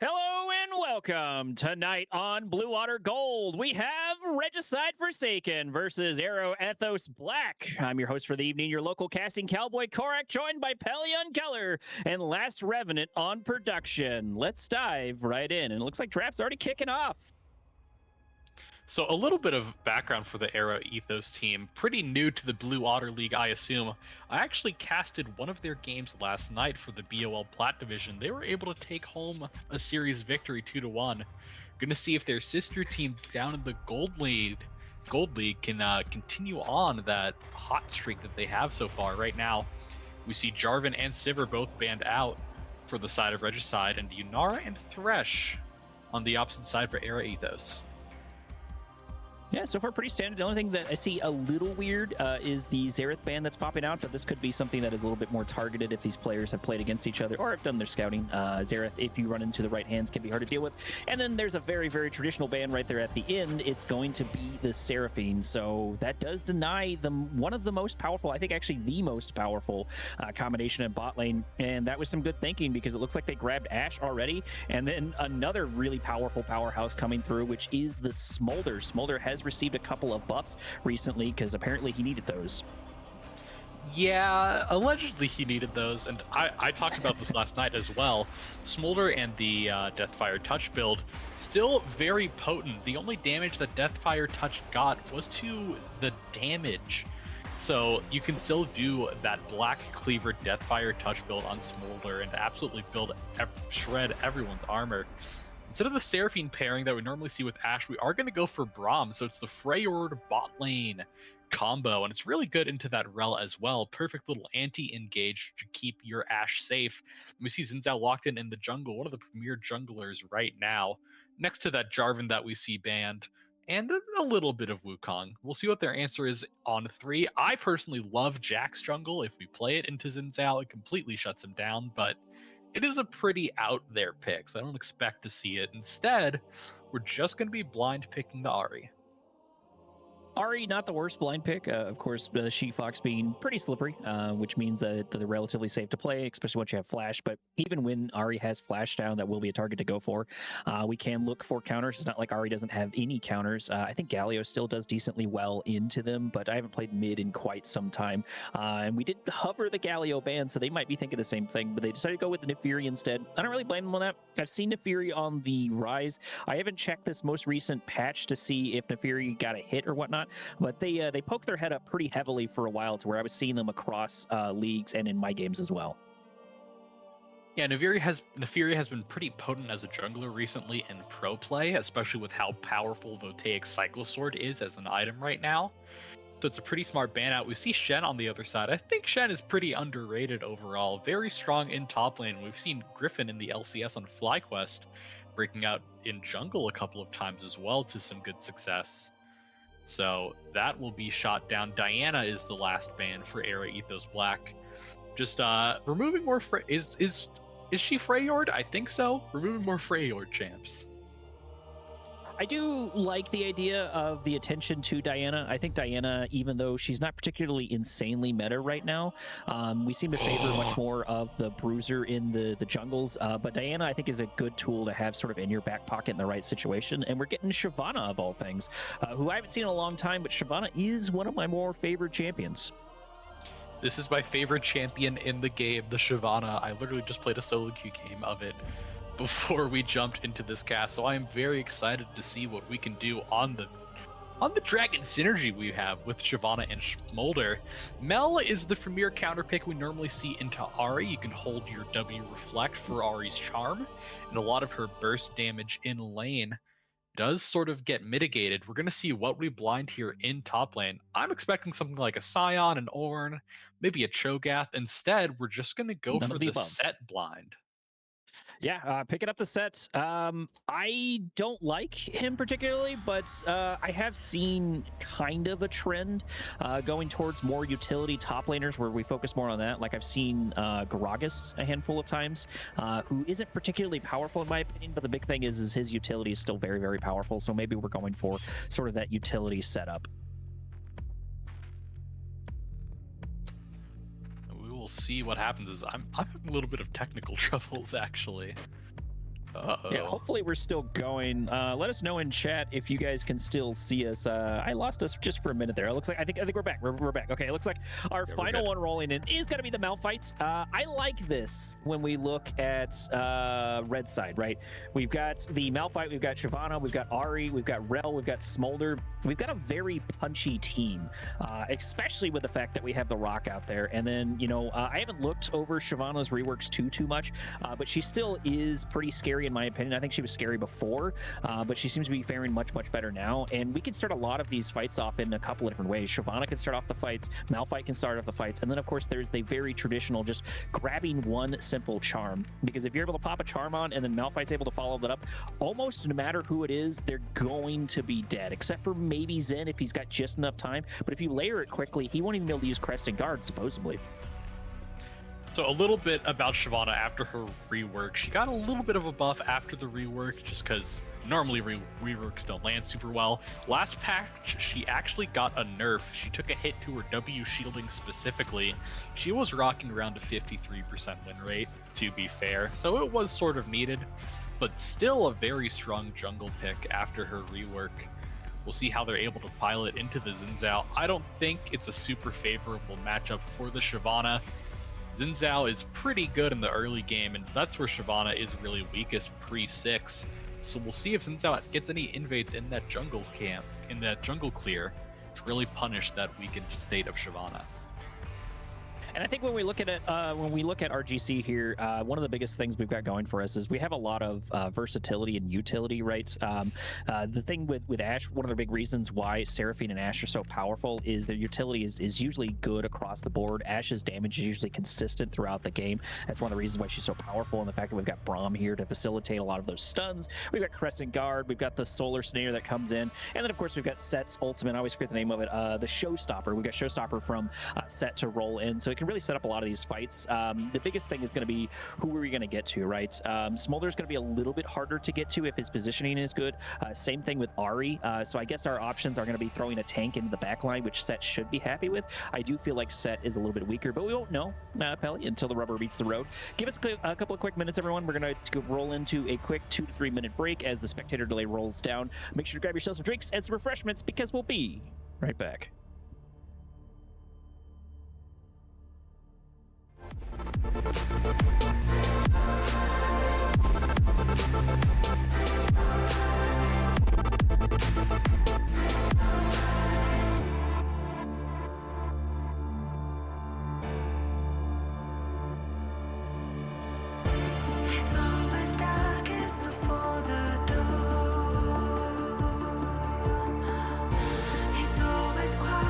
Hello and welcome. Tonight on Blue Water Gold, we have Regicide Forsaken versus Arrow Ethos Black. I'm your host for the evening, your local casting cowboy Korak, joined by Pelion Keller and Last Revenant on production. Let's dive right in. And it looks like draft's already kicking off. So a little bit of background for the Arrow Ethos team. Pretty new to the Blue Otter League, I assume. I actually casted one of their games last night for the BOL Plat Division. They were able to take home a series victory 2-1. Gonna see if their sister team down in the Gold League can continue on that hot streak that they have so far. Right now, we see Jarvan and Sivir both banned out for the side of Regicide, and Yunara and Thresh on the opposite side for Arrow Ethos. Yeah, so far pretty standard. The only thing that I see a little weird is the Xerath ban that's popping out, but this could be something that is a little bit more targeted if these players have played against each other or have done their scouting. Xerath, if you run into the right hands, can be hard to deal with. And then there's a very, very traditional ban right there at the end. It's going to be the Seraphine, so that does deny them one of the most powerful, I think actually the most powerful combination in bot lane, and that was some good thinking because it looks like they grabbed Ashe already, and then another really powerful powerhouse coming through, which is the Smolder. Smolder has received a couple of buffs recently because apparently he needed those. Yeah, allegedly he needed those, and I talked about this last night as well. Smolder and the Deathfire Touch build, still very potent. The only damage that Deathfire Touch got was to the damage. So you can still do that Black Cleaver Deathfire Touch build on Smolder and absolutely shred everyone's armor. Instead of the Seraphine pairing that we normally see with Ashe, we are going to go for Braum. So it's the Freyord bot lane combo, and it's really good into that Rel as well. Perfect little anti-engage to keep your Ashe safe. And we see Xin Zhao locked in the jungle, one of the premier junglers right now, next to that Jarvan that we see banned, and a little bit of Wukong. We'll see what their answer is on 3. I personally love Jack's jungle. If we play it into Xin Zhao, it completely shuts him down, but it is a pretty out there pick, so I don't expect to see it. Instead, we're just going to be blind picking the Ahri. Ahri, not the worst blind pick. Of course, She-Fox being pretty slippery, which means that they're relatively safe to play, especially once you have flash. But even when Ahri has flash down, that will be a target to go for. We can look for counters. It's not like Ahri doesn't have any counters. I think Galio still does decently well into them, but I haven't played mid in quite some time. And we did hover the Galio ban, so they might be thinking the same thing, but they decided to go with the Nefiri instead. I don't really blame them on that. I've seen Nefiri on the rise. I haven't checked this most recent patch to see if Nefiri got a hit or whatnot, but they poked their head up pretty heavily for a while to where I was seeing them across leagues and in my games as well. Yeah, Nefiri has been pretty potent as a jungler recently in pro play, especially with how powerful Voltaic Cycle Sword is as an item right now. So it's a pretty smart ban out. We see Shen on the other side. I think Shen is pretty underrated overall. Very strong in top lane. We've seen Griffin in the LCS on FlyQuest breaking out in jungle a couple of times as well to some good success. So that will be shot down. Diana is the last ban for Era Ethos Black. Just removing more is she Freyord? I think so. Removing more Freyord champs. I do like the idea of the attention to Diana. I think Diana, even though she's not particularly insanely meta right now, we seem to favor much more of the bruiser in the jungles. But Diana, I think, is a good tool to have sort of in your back pocket in the right situation. And we're getting Shyvana, of all things, who I haven't seen in a long time, but Shyvana is one of my more favored champions. This is my favorite champion in the game, the Shyvana. I literally just played a solo queue game of it before we jumped into this cast, so I am very excited to see what we can do on the dragon synergy we have with Shyvana and Smolder. Mel is the premier counter pick we normally see into Ahri. You can hold your W Reflect for Ahri's charm, and a lot of her burst damage in lane does sort of get mitigated. We're going to see what we blind here in top lane. I'm expecting something like a Scion, an Ornn, maybe a Cho'Gath. Instead, we're just going to go for the set blind. Yeah, picking up the sets. I don't like him particularly, but I have seen kind of a trend going towards more utility top laners where we focus more on that. Like I've seen Gragas a handful of times, who isn't particularly powerful in my opinion, but the big thing is his utility is still very, very powerful. So maybe we're going for sort of that utility setup. We'll see what happens. Is I'm having a little bit of technical troubles actually. Yeah, hopefully we're still going. Let us know in chat if you guys can still see us. I lost us just for a minute there. It looks like I think we're back. We're back. Okay, it looks like our final one rolling in is going to be the Malphite. I like this when we look at red side, right? We've got the Malphite, we've got Shyvana, we've got Ahri, we've got Rel, we've got Smolder. We've got a very punchy team, especially with the fact that we have the Rock out there. And then, you know, I haven't looked over Shyvana's reworks too much, but she still is pretty scary in my opinion. I think she was scary before, but she seems to be faring much better now. And we can start a lot of these fights off in a couple of different ways. Shyvana can start off the fights, Malphite can start off the fights, and then of course there's the very traditional just grabbing one simple charm. Because if you're able to pop a charm on and then Malphite's able to follow that up, almost no matter who it is, they're going to be dead, except for maybe Zen if he's got just enough time. But if you layer it quickly, he won't even be able to use Crescent Guard, supposedly. So a little bit about Shyvana after her rework. She got a little bit of a buff after the rework, just because normally reworks don't land super well. Last patch, she actually got a nerf. She took a hit to her W shielding specifically. She was rocking around a 53% win rate, to be fair, so it was sort of needed, but still a very strong jungle pick after her rework. We'll see how they're able to pilot into the Xin Zhao. I don't think it's a super favorable matchup for the Shyvana. Xin Zhao is pretty good in the early game, and that's where Shyvana is really weakest pre-6. So we'll see if Xin Zhao gets any invades in that jungle camp, in that jungle clear, to really punish that weakened state of Shyvana. And I think when we look at it, RGC here, one of the biggest things we've got going for us is we have a lot of versatility and utility, right? The thing with Ashe, one of the big reasons why Seraphine and Ashe are so powerful is their utility is usually good across the board. Ashe's damage is usually consistent throughout the game. That's one of the reasons why she's so powerful, and the fact that we've got Braum here to facilitate a lot of those stuns. We've got Crescent Guard, we've got the Solar Snare that comes in, and then of course we've got Set's ultimate. I always forget the name of it. The Showstopper. We've got Showstopper from Set to roll in, so it can really set up a lot of these fights. The biggest thing is going to be who are we going to get to, right? Smolder's going to be a little bit harder to get to if his positioning is good. Same thing with Ari. So I guess our options are going to be throwing a tank into the back line, which Set should be happy with. I do feel like Set is a little bit weaker, but we won't know, Pelly, until the rubber meets the road. Give us a couple of quick minutes, everyone. We're going to roll into a quick 2 to 3 minute break as the spectator delay rolls down. Make sure to grab yourself some drinks and some refreshments because we'll be right back. It's always darkest before the dawn. It's always quiet.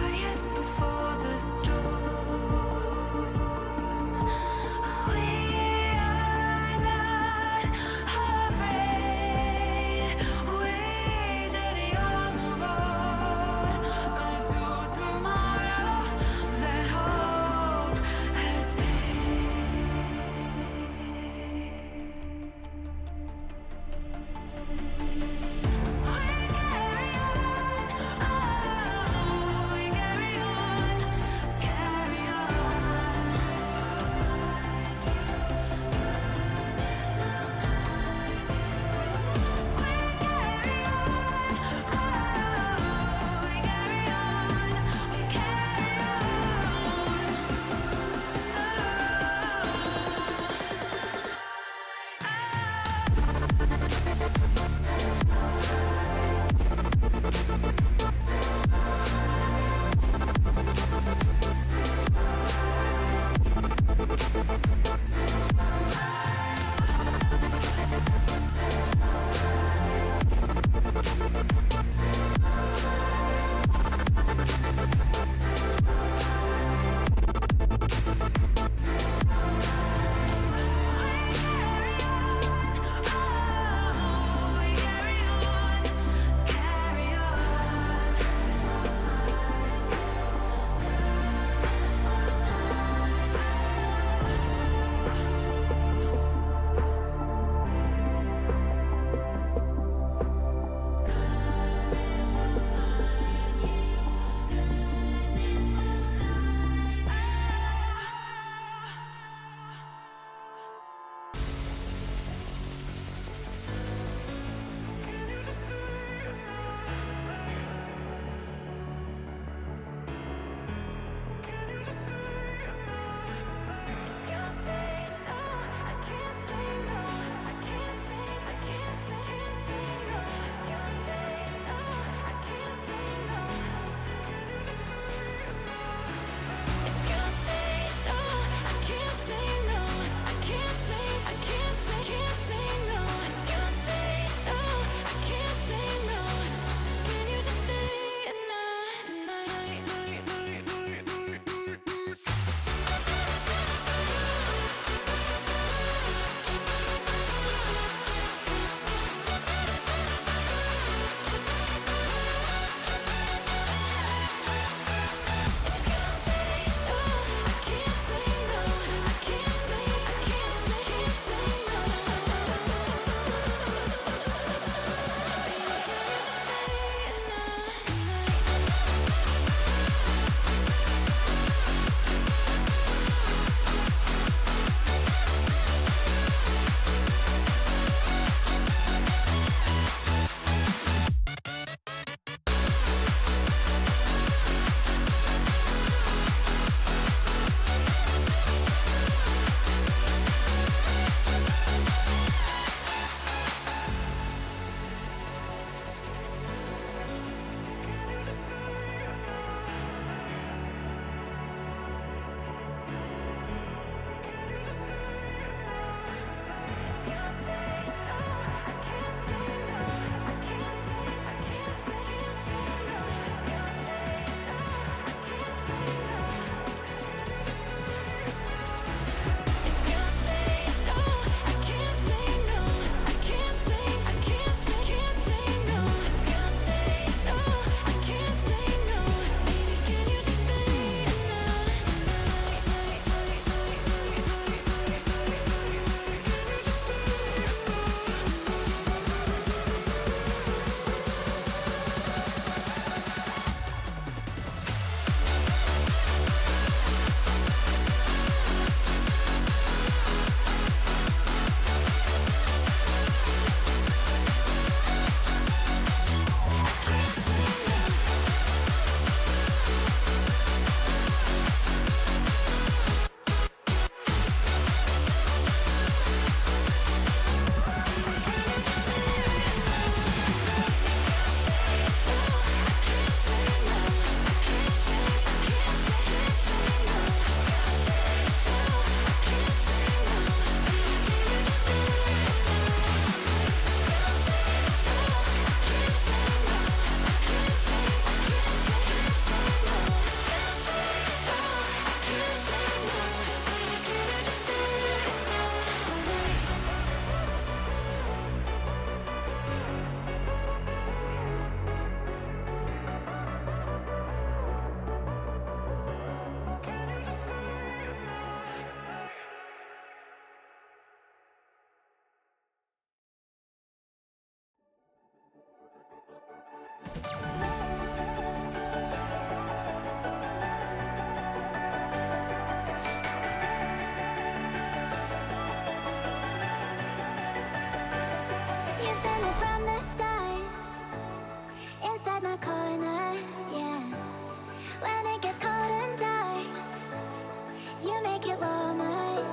You make it all mine.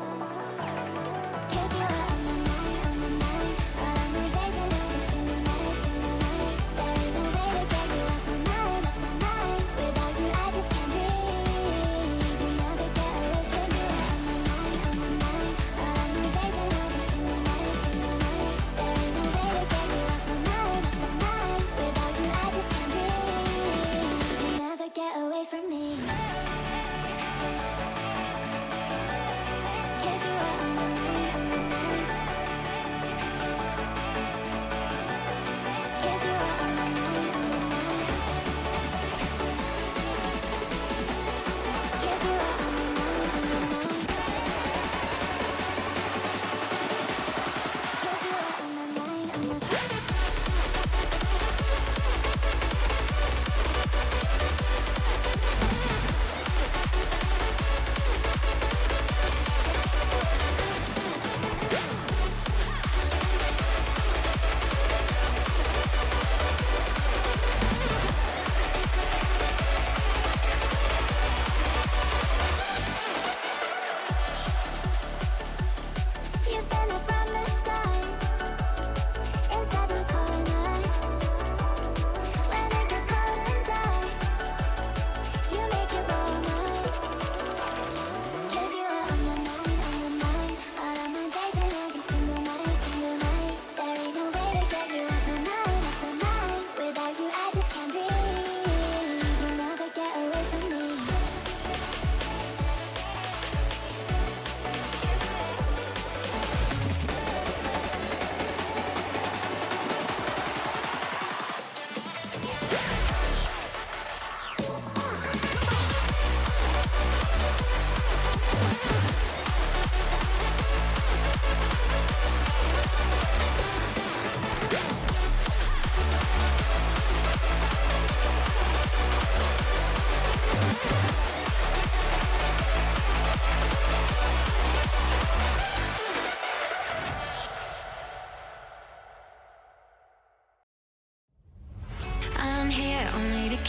'Cause you are on my mind. All of my days and every single night. There ain't no way to get you off my mind. Without you, I just can't breathe. You never get away from you. On my mind. All of my days and every single night. There ain't no way to get you off my mind. Without you, I just can't breathe. You never get away from me. 'Cause you are on my mind. 'Cause you are on my mind. 'Cause you are on my mind. 'Cause you are on my mind.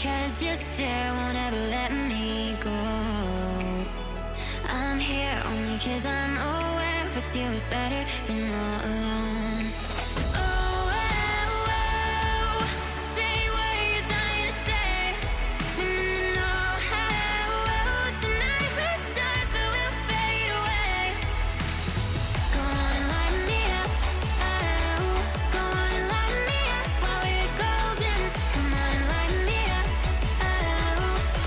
'Cause your stare won't ever let me go. I'm here only 'cause I'm aware with you is better than all alone. Oh, oh, oh, say what you're dying to say. No, no, no, no. Oh, oh, tonight we're stars, but we'll fade away. Go on and light me up. Oh, go on and light me up while we're golden. Come on and light me up. Oh,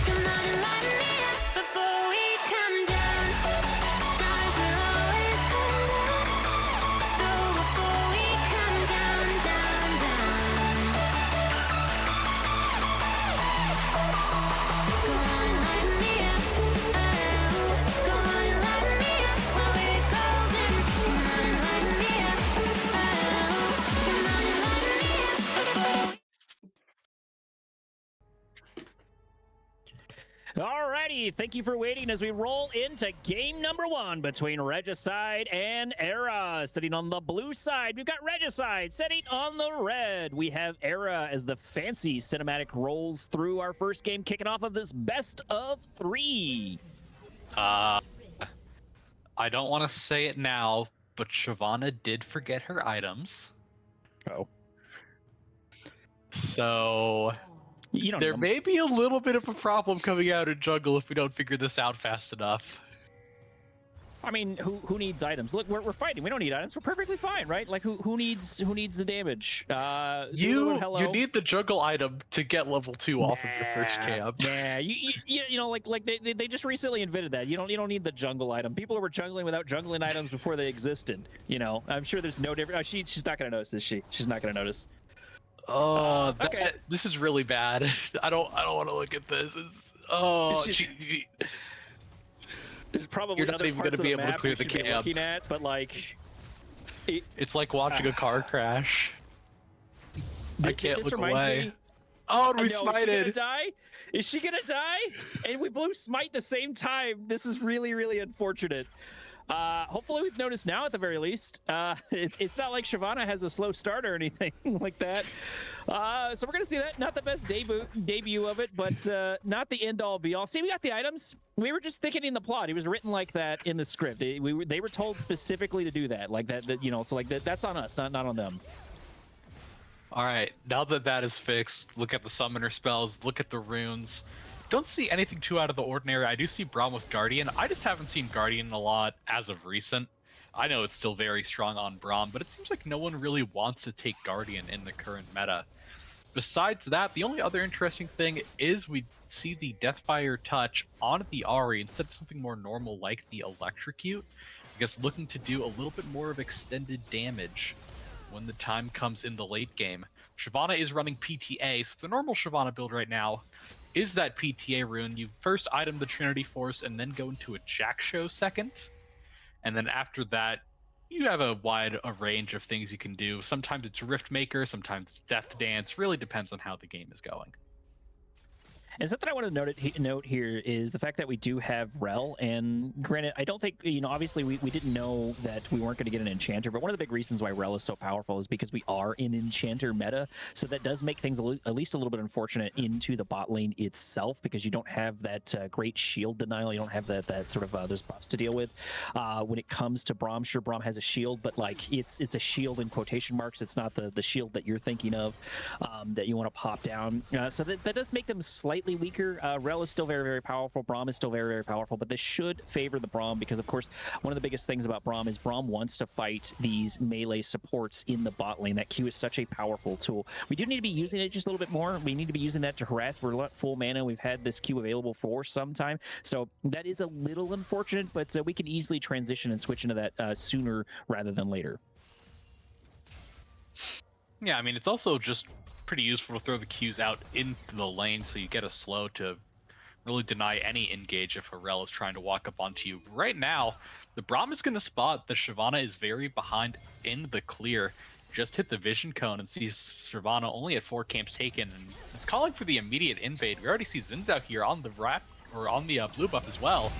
come on and light me up before we come down. Stars will always come down. So before we come down, down, down. Go on and light me up. Oh, go on and light me up while we're golden. Come on and light me up. Oh, come on and light me up before we Alrighty, thank you for waiting as we roll into game number 1 between Regicide and Era. Sitting on the blue side, we've got Regicide. Sitting on the red, we have Era as the fancy cinematic rolls through our first game, kicking off of this best of 3. I don't want to say it now, but Shyvana did forget her items. Oh. So You don't there know. may be a little bit of a problem coming out in jungle if we don't figure this out fast enough. I mean, who needs items? Look, we're fighting. We don't need items. We're perfectly fine, right? Like, who needs the damage? You hello. need the jungle item to get level 2 off of your first camp. Yeah, you know, like they just recently invented that. You don't need the jungle item. People were jungling without jungling items before they existed. You know, I'm sure there's no difference. Oh, she's not gonna notice, is she? She's not gonna notice. Oh, okay. This is really bad. I don't want to look at this. It's just- There's probably You're not other even parts gonna be of the able to map clear we the should be camp. looking at, but like, It's like watching a car crash. I can't this look reminds away. me- Oh, and I we know, Is she gonna smited. die? Is she gonna die? And we blew smite the same time. This is really, really unfortunate. Hopefully we've noticed now at the very least. It's not like Shyvana has a slow start or anything like that. So we're going to see that. Not the best debut of it, but not the end-all be-all. See, we got the items. We were just thinking in the plot. It was written like that in the script. They were told specifically to do that. Like that so like that's on us, not on them. All right, now that is fixed, look at the summoner spells, look at the runes. Don't see anything too out of the ordinary. I do see Braum with Guardian. I just haven't seen Guardian a lot as of recent. I know it's still very strong on Braum, but it seems like no one really wants to take Guardian in the current meta. Besides that, the only other interesting thing is we see the Deathfire touch on the Ahri instead of something more normal like the Electrocute. I guess looking to do a little bit more of extended damage when the time comes in the late game. Shyvana is running PTA, so the normal Shyvana build right now is that PTA rune. You first item the Trinity Force and then go into a Jack Show second. And then after that, you have a wide range of things you can do. Sometimes it's Riftmaker, sometimes it's Death Dance. Really depends on how the game is going. And something I want to note here is the fact that we do have Rel, and granted, I don't think, obviously we didn't know that we weren't going to get an Enchanter, but one of the big reasons why Rel is so powerful is because we are in Enchanter meta, so that does make things at least a little bit unfortunate into the bot lane itself, because you don't have that great shield denial, you don't have that sort of those buffs to deal with. When it comes to Braum, sure, Braum has a shield, but like it's a shield in quotation marks, it's not the shield that you're thinking of that you want to pop down. So that does make them slightly weaker. Rel is still very, very powerful. Braum is still very, very powerful, but this should favor the Braum because, of course, one of the biggest things about Braum is Braum wants to fight these melee supports in the bot lane. That Q is such a powerful tool. We do need to be using it just a little bit more. We need to be using that to harass. We're not full mana. We've had this Q available for some time, so that is a little unfortunate, but we can easily transition and switch into that sooner rather than later. Yeah, I mean, it's also just pretty useful to throw the Qs out into the lane so you get a slow to really deny any engage if a Rel is trying to walk up onto you. Right now, the Braum is going to spot that Shyvana is very behind in the clear. Just hit the vision cone and sees Shyvana only at 4 camps taken, and it's calling for the immediate invade. We already see Zin's out here on the blue buff as well.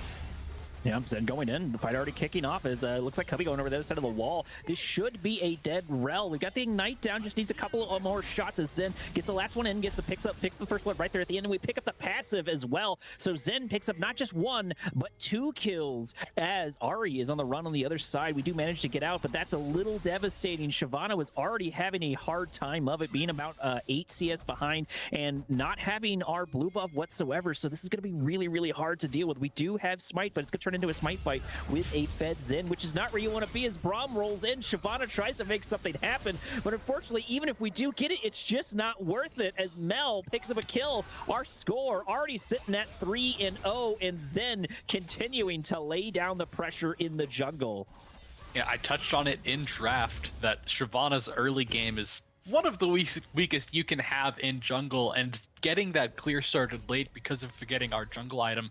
Yeah, Zen going in. The fight already kicking off as looks like Cubby going over the other side of the wall. This should be a dead Rel. We've got the Ignite down, just needs a couple of more shots as Zen gets the last one in, picks the first blood right there at the end, and we pick up the passive as well. So Zen picks up not just 1, but 2 kills as Ahri is on the run on the other side. We do manage to get out, but that's a little devastating. Shyvana was already having a hard time of it, being about 8 CS behind and not having our blue buff whatsoever. So this is going to be really, really hard to deal with. We do have Smite, but it's going to turn into a Smite fight with a fed Zen, which is not where you want to be as Braum rolls in. Shyvana tries to make something happen, but unfortunately, even if we do get it, it's just not worth it as Mel picks up a kill. Our score already sitting at 3-0, and Zen continuing to lay down the pressure in the jungle. Yeah, I touched on it in draft that Shyvana's early game is one of the weakest you can have in jungle, and getting that clear started late because of forgetting our jungle item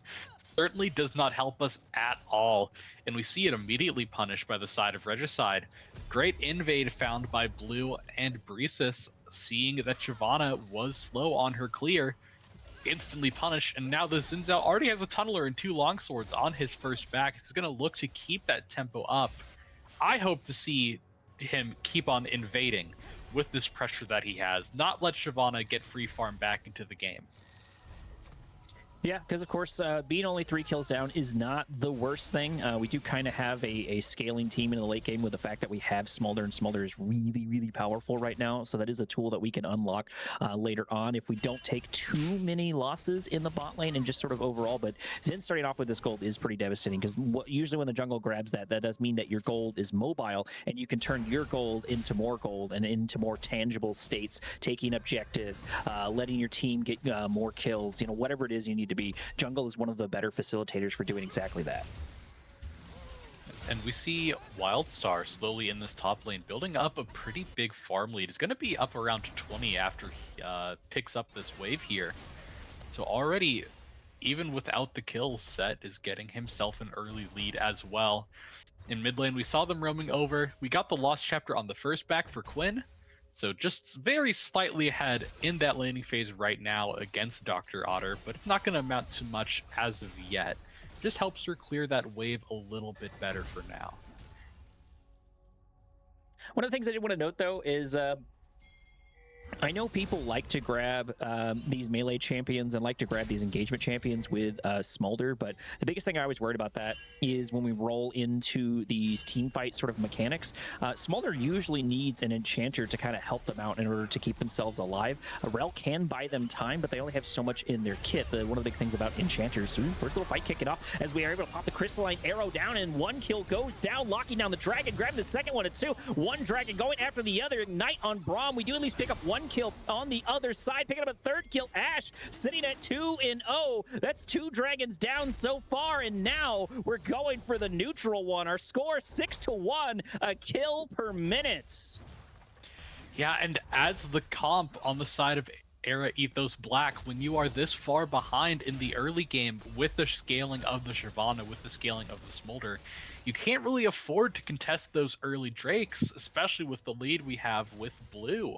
certainly does not help us at all, and we see it immediately punished by the side of Regicide. Great invade found by Blue and Breezus, seeing that Shyvana was slow on her clear, instantly punished, and now the Xin Zhao already has a tunneler and 2 longswords on his first back. He's going to look to keep that tempo up. I hope to see him keep on invading with this pressure that he has, not let Shyvana get free farm back into the game. Yeah, because of course, being only 3 kills down is not the worst thing. We do kind of have a scaling team in the late game with the fact that we have Smolder, and Smolder is really, really powerful right now. So that is a tool that we can unlock later on if we don't take too many losses in the bot lane and just sort of overall. But Zen starting off with this gold is pretty devastating, because usually when the jungle grabs that does mean that your gold is mobile, and you can turn your gold into more gold and into more tangible states, taking objectives, letting your team get more kills, whatever it is you need to be. Jungle is one of the better facilitators for doing exactly that. And we see Wildstar slowly in this top lane, building up a pretty big farm lead. It's going to be up around 20 after he picks up this wave here. So already, even without the kill, Set is getting himself an early lead as well. In mid lane, we saw them roaming over. We got the Lost Chapter on the first back for Quinn. So just very slightly ahead in that laning phase right now against Dr. Otter, but it's not going to amount to much as of yet. just helps her clear that wave a little bit better for now. One of the things I did want to note, though, is I know people like to grab these melee champions and like to grab these engagement champions with Smolder, but the biggest thing I was worried about that is when we roll into these team fight sort of mechanics, Smolder usually needs an enchanter to kind of help them out in order to keep themselves alive. A Rel can buy them time, but they only have so much in their kit. One of the big things about enchanters, so first little fight kicking off as we are able to pop the crystalline arrow down, and one kill goes down, locking down the dragon, grabbing the second one at 2. One dragon going after the other, ignite on Braum. We do at least pick up one kill on the other side, picking up a third kill. Ashe sitting at 2-0. That's 2 dragons down so far, and now we're going for the neutral one. Our score 6-1, a kill per minute. Yeah, and as the comp on the side of Era Ethos Black, when you are this far behind in the early game with the scaling of the Shyvana, with the scaling of the Smolder, you can't really afford to contest those early Drakes, especially with the lead we have with Blue.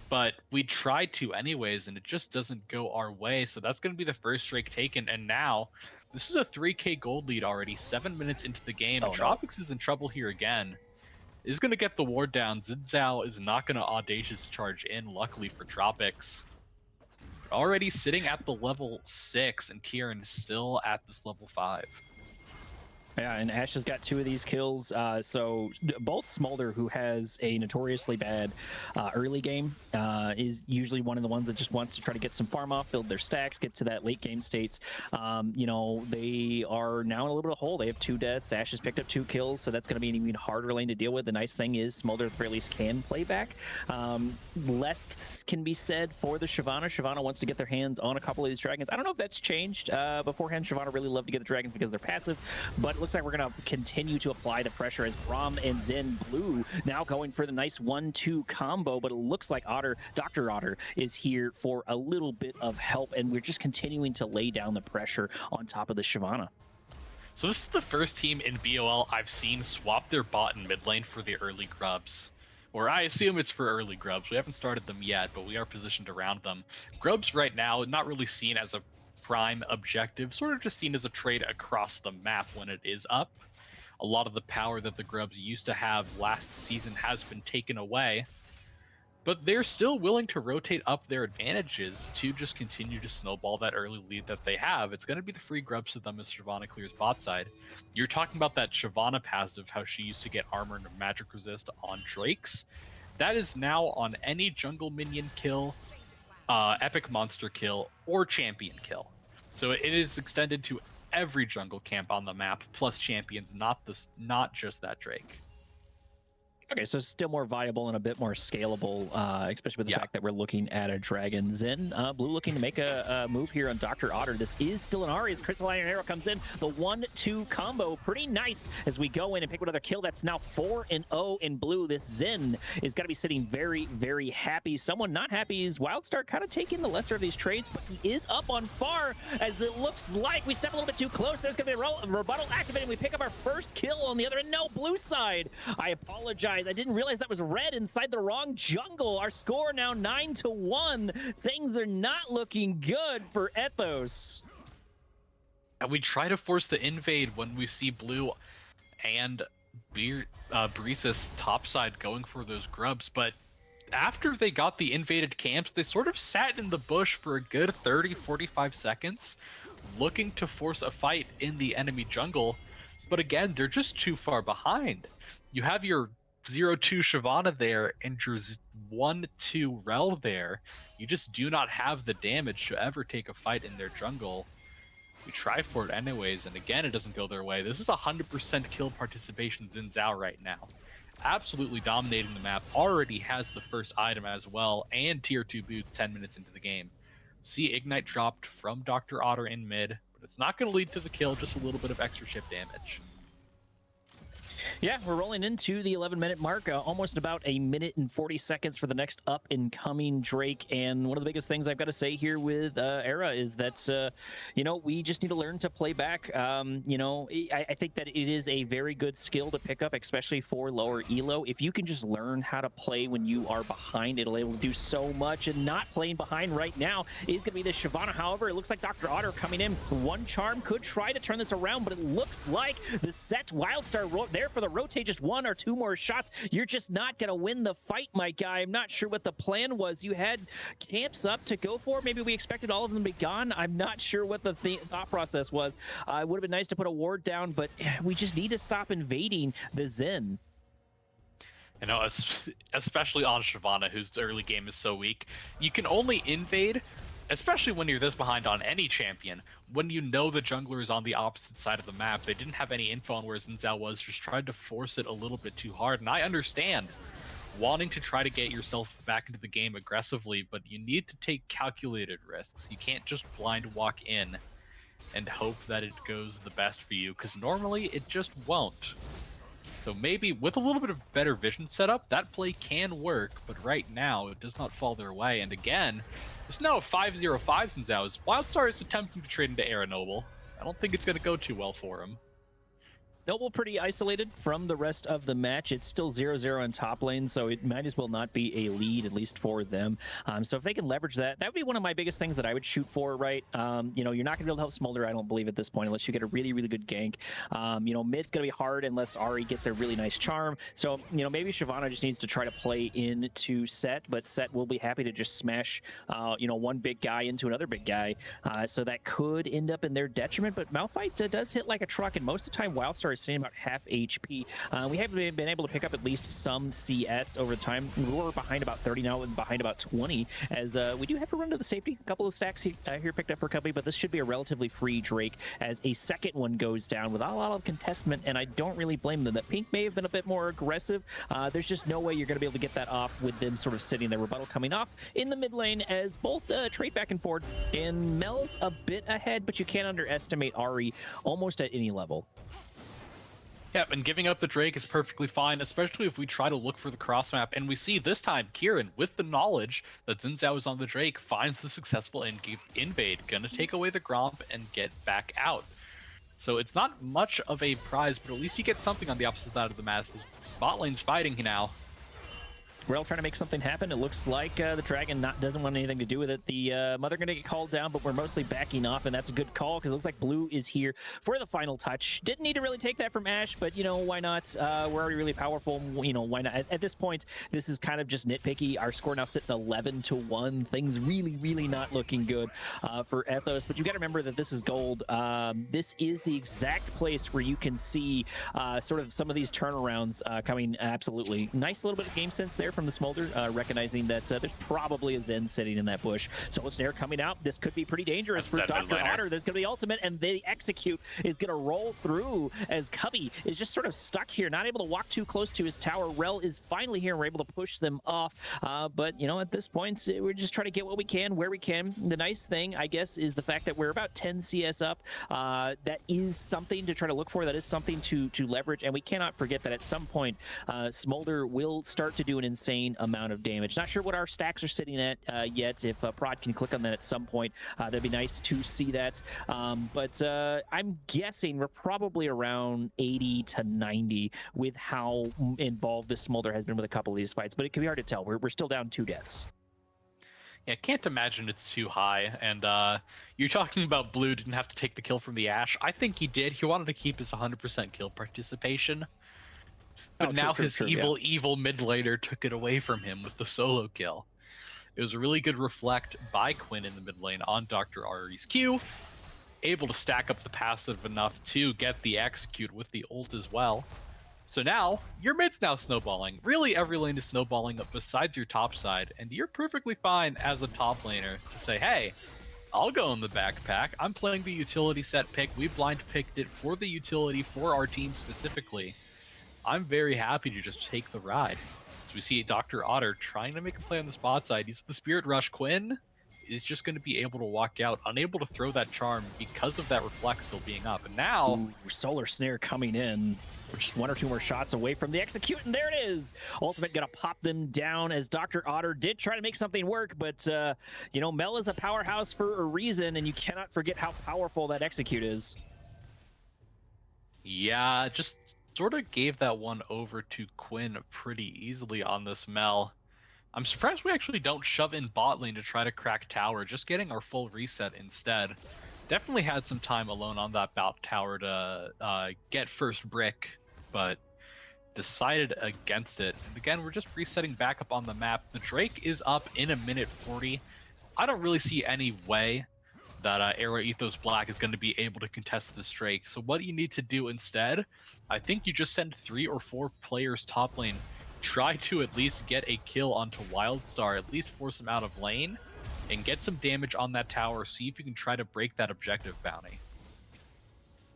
But we tried to anyways, and it just doesn't go our way, so that's going to be the first Drake taken, and now this is a 3k gold lead already, 7 minutes into the game. Oh, Tropics is in trouble here again. Is going to get the ward down. Xin Zhao is not going to audacious charge in, luckily for Tropics. Already sitting at the level 6, and Kieran is still at this level 5. Yeah, and Ashe has got 2 of these kills. So both Smolder, who has a notoriously bad early game, is usually one of the ones that just wants to try to get some farm off, build their stacks, get to that late game states. You know, they are now in a little bit of a hole. They have 2 deaths. Ashe has picked up 2 kills, so that's going to be an even harder lane to deal with. The nice thing is Smolder at the very least can play back. Less can be said for the Shyvana. Shyvana wants to get their hands on a couple of these dragons. I don't know if that's changed. Beforehand, Shyvana really loved to get the dragons because they're passive, but it looks like we're going to continue to apply the pressure as Braum and Zen Blue now going for the nice 1-2 combo, but it looks like Dr. Otter is here for a little bit of help, and we're just continuing to lay down the pressure on top of the Shyvana. So this is the first team in BOL I've seen swap their bot and mid lane for the early grubs. Or I assume it's for early grubs. We haven't started them yet, but we are positioned around them. Grubs right now, not really seen as a prime objective, sort of just seen as a trade across the map when it is up. A lot of the power that the grubs used to have last season has been taken away, but they're still willing to rotate up their advantages to just continue to snowball that early lead that they have. It's going to be the free grubs to them as Shyvana clears bot side. You're talking about that Shyvana passive, how she used to get armor and magic resist on Drakes. That is now on any jungle minion kill, epic monster kill, or champion kill. So it is extended to every jungle camp on the map, plus champions, not just that Drake. Okay, so still more viable and a bit more scalable, especially with the fact that we're looking at a dragon. Zen, Blue looking to make a move here on Dr. Otter. This is still an Ari as Crystal Iron Arrow comes in. The 1-2 combo, pretty nice as we go in and pick another kill. That's now 4-0 in Blue. This Zen is going to be sitting very, very happy. Someone not happy is Wildstar kind of taking the lesser of these trades, but he is up on far as it looks like we step a little bit too close. There's going to be a rebuttal activated. We pick up our first kill on the other end. No, Blue side. I apologize. I didn't realize that was red inside the wrong jungle. Our score now 9-1. Things are not looking good for Ethos. And we try to force the invade when we see Blue and Breezes topside going for those grubs, but after they got the invaded camps, they sort of sat in the bush for a good 30-45 seconds, looking to force a fight in the enemy jungle. But again, they're just too far behind. You have your 0-2 Shyvana there and your 1-2 Rel there. You just do not have the damage to ever take a fight in their jungle. We try for it anyways, and again, it doesn't go their way. This is 100% kill participation Xin Zhao right now. Absolutely dominating the map. Already has the first item as well, and tier 2 boots 10 minutes into the game. See Ignite dropped from Dr. Otter in mid, but it's not going to lead to the kill, just a little bit of extra chip damage. Yeah, we're rolling into the 11-minute mark, almost about a minute and 40 seconds for the next up-and-coming Drake. And one of the biggest things I've got to say here with Era is that, we just need to learn to play back. I think that it is a very good skill to pick up, especially for lower elo. If you can just learn how to play when you are behind, it'll be able to do so much. And not playing behind right now is going to be the Shyvana. However, it looks like Dr. Otter coming in. One charm could try to turn this around, but it looks like the set Wildstar there for the rotate, just one or two more shots. You're just not going to win the fight, my guy. I'm not sure what the plan was. You had camps up to go for. Maybe we expected all of them to be gone. I'm not sure what the thought process was. It would have been nice to put a ward down, but we just need to stop invading the Zen. Especially on Shyvana, whose early game is so weak. You can only invade, especially when you're this behind on any champion, when you know the jungler is on the opposite side of the map. They didn't have any info on where Xin Zhao was, just tried to force it a little bit too hard. And I understand wanting to try to get yourself back into the game aggressively, but you need to take calculated risks. You can't just blind walk in and hope that it goes the best for you, because normally it just won't. So maybe with a little bit of better vision setup, that play can work, but right now it does not fall their way. And again, it's now a 5-0-5 Xin Zhao's. Wildstar is attempting to trade into Era Noble. I don't think it's going to go too well for him. Noble pretty isolated from the rest of the match. It's still 0-0 in top lane, so it might as well not be a lead, at least for them. So if they can leverage that, that would be one of my biggest things that I would shoot for, right? You're not going to be able to help Smolder, I don't believe, at this point, unless you get a really, really good gank. Mid's going to be hard unless Ari gets a really nice charm. So, maybe Shyvana just needs to try to play into Set, but Set will be happy to just smash, one big guy into another big guy. So that could end up in their detriment, but Malphite does hit like a truck, and most of the time Wildstar is sitting about half HP. We haven't been able to pick up at least some CS over time. We're behind about 30 now and behind about 20, as we do have to run to the safety. A couple of stacks here picked up for company, but this should be a relatively free Drake as a second one goes down without a lot of contestment, and I don't really blame them. That Pink may have been a bit more aggressive. There's just no way you're going to be able to get that off with them sort of sitting there. Rebuttal coming off in the mid lane as both trade back and forth, and Mel's a bit ahead, but you can't underestimate Ari almost at any level. Yep, and giving up the Drake is perfectly fine, especially if we try to look for the cross map. And we see this time, Kieran, with the knowledge that Xin Zhao is on the Drake, finds the successful invade, gonna take away the Gromp and get back out. So it's not much of a prize, but at least you get something on the opposite side of the map. Bot lane's fighting now. We're all trying to make something happen. It looks like the Dragon doesn't want anything to do with it. The Mother going to get called down, but we're mostly backing off, and that's a good call because it looks like Blue is here for the final touch. Didn't need to really take that from Ashe, but, why not? We're already really powerful. Why not? At this point, this is kind of just nitpicky. Our score now sitting 11-1. Things really, really not looking good for Ethos, but you got to remember that this is gold. This is the exact place where you can see sort of some of these turnarounds coming. Absolutely. Nice little bit of game sense there from the Smolder, recognizing that there's probably a Zen sitting in that bush. So Snare coming out. This could be pretty dangerous for Dr. Otter. There's going to be ultimate, and the execute is going to roll through as Cubby is just sort of stuck here, not able to walk too close to his tower. Rel is finally here, and we're able to push them off. But, at this point, we're just trying to get what we can, where we can. The nice thing, I guess, is the fact that we're about 10 CS up. That is something to try to look for. That is something to leverage, and we cannot forget that at some point, Smolder will start to do an insane amount of damage. Not sure what our stacks are sitting at yet. If Prod can click on that at some point, that'd be nice to see that. But I'm guessing we're probably around 80 to 90 with how involved this Smolder has been with a couple of these fights, but it can be hard to tell. We're still down 2 deaths. Yeah, I can't imagine it's too high. And you're talking about Blue didn't have to take the kill from the Ashe. I think he did. He wanted to keep his 100% kill participation. But now his evil mid laner took it away from him with the solo kill. It was a really good reflect by Quinn in the mid lane on Dr. Ari's Q. Able to stack up the passive enough to get the execute with the ult as well. So now, your mid's now snowballing. Really, every lane is snowballing up besides your top side, and you're perfectly fine as a top laner to say, hey, I'll go in the backpack. I'm playing the utility set pick. We blind picked it for the utility for our team specifically. I'm very happy to just take the ride. So we see Dr. Otter trying to make a play on the spot side. He's the Spirit Rush. Quinn is just going to be able to walk out, unable to throw that charm because of that reflect still being up. And now, Ooh, Solar Snare coming in. We're just 1 or 2 more shots away from the execute, and there it is. Ultimate gonna pop them down as Dr. Otter did try to make something work, but you know, Mel is a powerhouse for a reason, and you cannot forget how powerful that execute is. yeah, just sort of gave that one over to Quinn pretty easily on this Mel. I'm surprised we actually don't shove in bot lane to try to crack tower, just getting our full reset instead. Definitely had some time alone on that bot tower to get first brick, but decided against it. And again, we're just resetting back up on the map. The Drake is up in 1:40. I don't really see any way that Era Ethos Black is going to be able to contest this Drake. So what you need to do instead, I think you just send 3 or 4 players top lane, try to at least get a kill onto Wildstar, at least force him out of lane, and get some damage on that tower, see if you can try to break that objective bounty.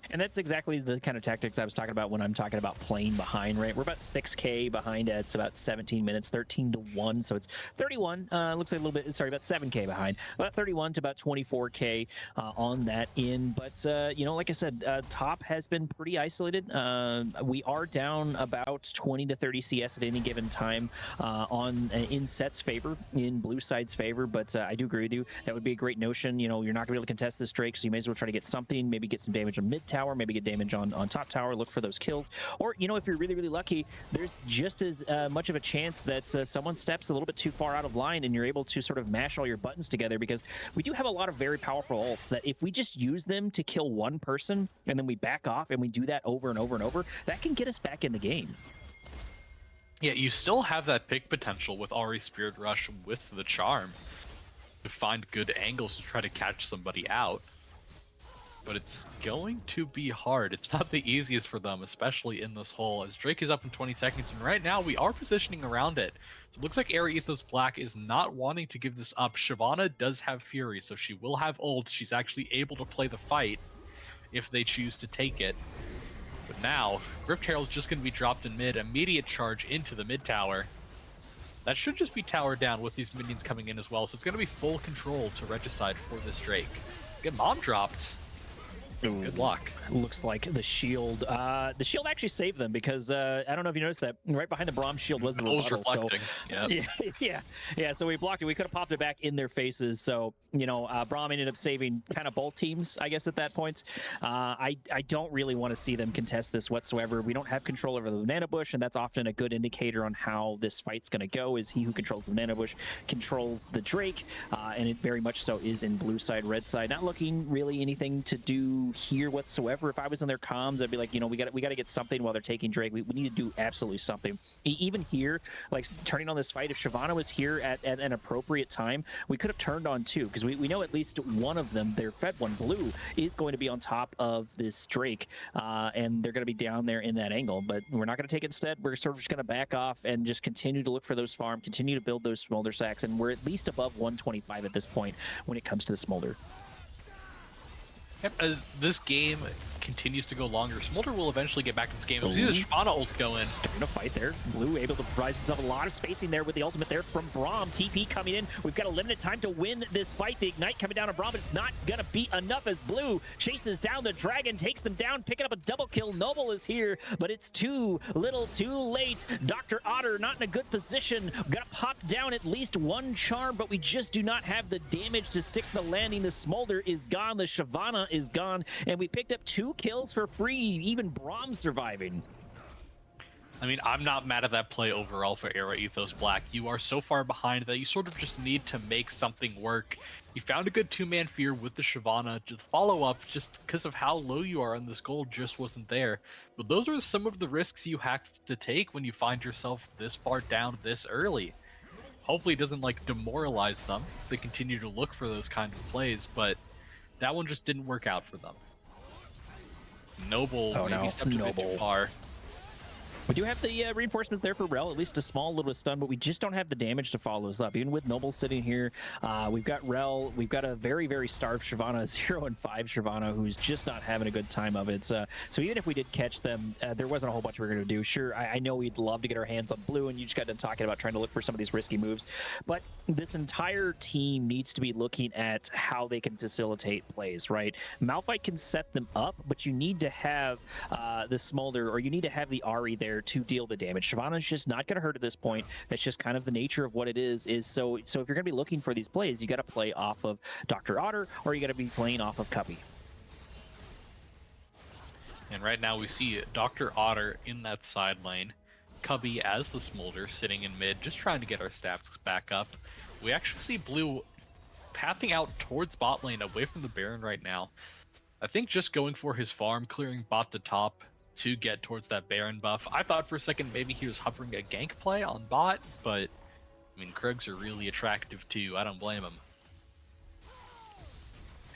And that's exactly the kind of tactics I was talking about when I'm talking about playing behind, right? We're about 6K behind. It's about 17 minutes, 13-1. So it's 31. Looks like a little bit, sorry, about 7K behind. About 31 to about 24K on that end. But, you know, like I said, top has been pretty isolated. We are down about 20 to 30 CS at any given time in Set's favor, in Blue Side's favor. But I do agree with you. That would be a great notion. You know, you're not going to be able to contest this Drake, so you may as well try to get something, maybe get some damage on mid tower, maybe get damage on top tower, look for those kills. Or, you know, if you're really, really lucky, there's just as much of a chance that someone steps a little bit too far out of line and you're able to sort of mash all your buttons together, because we do have a lot of very powerful ults that if we just use them to kill one person and then we back off and we do that over and over and over, that can get us back in the game. Yeah, you still have that pick potential with Ahri Spirit Rush with the charm to find good angles to try to catch somebody out. But it's going to be hard. It's not the easiest for them, especially in this hole, as Drake is up in 20 seconds, and right now we are positioning around it. So it looks like Era Ethos Black is not wanting to give this up. Shyvana does have Fury, so she will have ult. She's actually able to play the fight if they choose to take it. But now, Rift Herald's just going to be dropped in mid, immediate charge into the mid tower. That should just be tower down with these minions coming in as well, so it's going to be full control to Regicide for this Drake. Get mom dropped. Ooh. Good luck. Looks like the shield actually saved them, because I don't know if you noticed that right behind the Braum shield was the rebuttal. So, yeah. So we blocked it. We could have popped it back in their faces. So, you know, Braum ended up saving kind of both teams, I guess, at that point. I don't really want to see them contest this whatsoever. We don't have control over the Nano Bush, and that's often a good indicator on how this fight's going to go. Is he who controls the Nano Bush controls the Drake, and it very much so is in blue side, red side. Not looking really anything to do here whatsoever. If I was in their comms, I'd be like, you know, we got to get something while they're taking Drake. We need to do absolutely something. Even here, like turning on this fight, if Shyvana was here at an appropriate time, we could have turned on 2, because we know at least one of them, their fed one, blue, is going to be on top of this Drake, and they're going to be down there in that angle. But we're not going to take it instead. We're sort of just going to back off and just continue to look for those farm, continue to build those smolder sacks, and we're at least above 125 at this point when it comes to the smolder. Yep, as this game continues to go longer, Smolder will eventually get back in this game. We'll see the Shyvana ult go in. Starting to fight there. Blue able to provide himself a lot of spacing there with the ultimate there from Braum. TP coming in. We've got a limited time to win this fight. The Ignite coming down on Braum, but it's not going to be enough as Blue chases down the Dragon, takes them down, picking up a double kill. Noble is here, but it's too little too late. Dr. Otter not in a good position. We've got to pop down at least one charm, but we just do not have the damage to stick the landing. The Smolder is gone. The Shyvana is gone, and we picked up 2 kills for free. Even Braum surviving. I mean, I'm not mad at that play overall for Era Ethos Black. You are so far behind that you sort of just need to make something work. You found a good 2-man fear with the Shyvana. Just follow up, just because of how low you are on this gold just wasn't there. But those are some of the risks you have to take when you find yourself this far down this early. Hopefully it doesn't like demoralize them. They continue to look for those kind of plays, but that one just didn't work out for them. Noble maybe stepped a bit too far. We do have the reinforcements there for Rel, at least a small little stun, but we just don't have the damage to follow us up. Even with Noble sitting here, we've got Rel, we've got a very, very starved Shyvana, 0 and 5 Shyvana, who's just not having a good time of it. So even if we did catch them, there wasn't a whole bunch we were going to do. Sure, I know we'd love to get our hands on blue, and you just got done talking about trying to look for some of these risky moves, but this entire team needs to be looking at how they can facilitate plays, right? Malphite can set them up, but you need to have the Smolder, or you need to have the Ahri there to deal the damage. Shyvana's just not going to hurt at this point. That's just kind of the nature of what it is. So if you're going to be looking for these plays, you got to play off of Dr. Otter, or you got to be playing off of Cuppy. And right now we see Dr. Otter in that side lane, Cubby as the Smolder sitting in mid, just trying to get our stats back up. We actually see Blue pathing out towards bot lane, away from the Baron right now. I think just going for his farm, clearing bot to top to get towards that Baron buff. I thought for a second maybe he was hovering a gank play on bot, but I mean, Krugs are really attractive too. I don't blame him.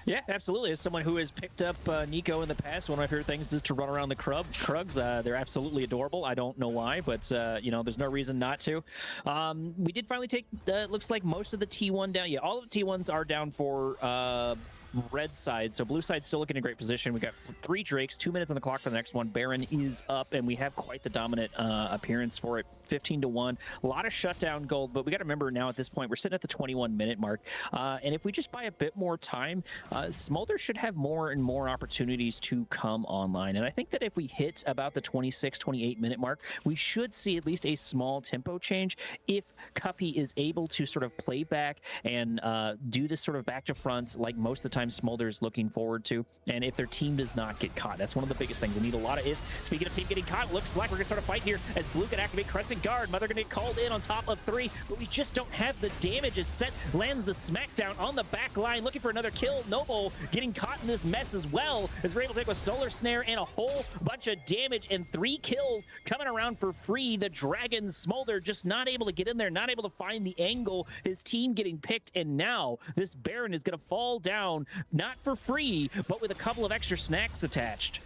Yeah, absolutely. As someone who has picked up Nico in the past, one of my favorite things is to run around the Krugs. They're absolutely adorable. I don't know why, but you know, there's no reason not to. We did finally take, looks like most of the T1 down. Yeah, all of the T1s are down for red side, so blue side's still looking in a great position. We got 3 Drakes, 2 minutes on the clock for the next one. Baron is up, and we have quite the dominant appearance for it. 15-1, a lot of shutdown gold, but we got to remember now at this point we're sitting at the 21-minute mark, and if we just buy a bit more time, Smolder should have more and more opportunities to come online. And I think that if we hit about the 26-28-minute mark, we should see at least a small tempo change if Cuppy is able to sort of play back and do this sort of back to front like most of the time Smolder is looking forward to, and if their team does not get caught. That's one of the biggest things. They need a lot of ifs. Speaking of team getting caught, looks like we're gonna start a fight here as Blue can activate Crescent Guard. Mother gonna get called in on top of 3, but we just don't have the damage as Set lands the smackdown on the back line, looking for another kill. Noble getting caught in this mess as well, as we're able to take a Solar Snare and a whole bunch of damage, and 3 kills coming around for free. The Dragon Smolder just not able to get in there, not able to find the angle. His team getting picked, and now this Baron is gonna fall down, not for free, but with a couple of extra snacks attached.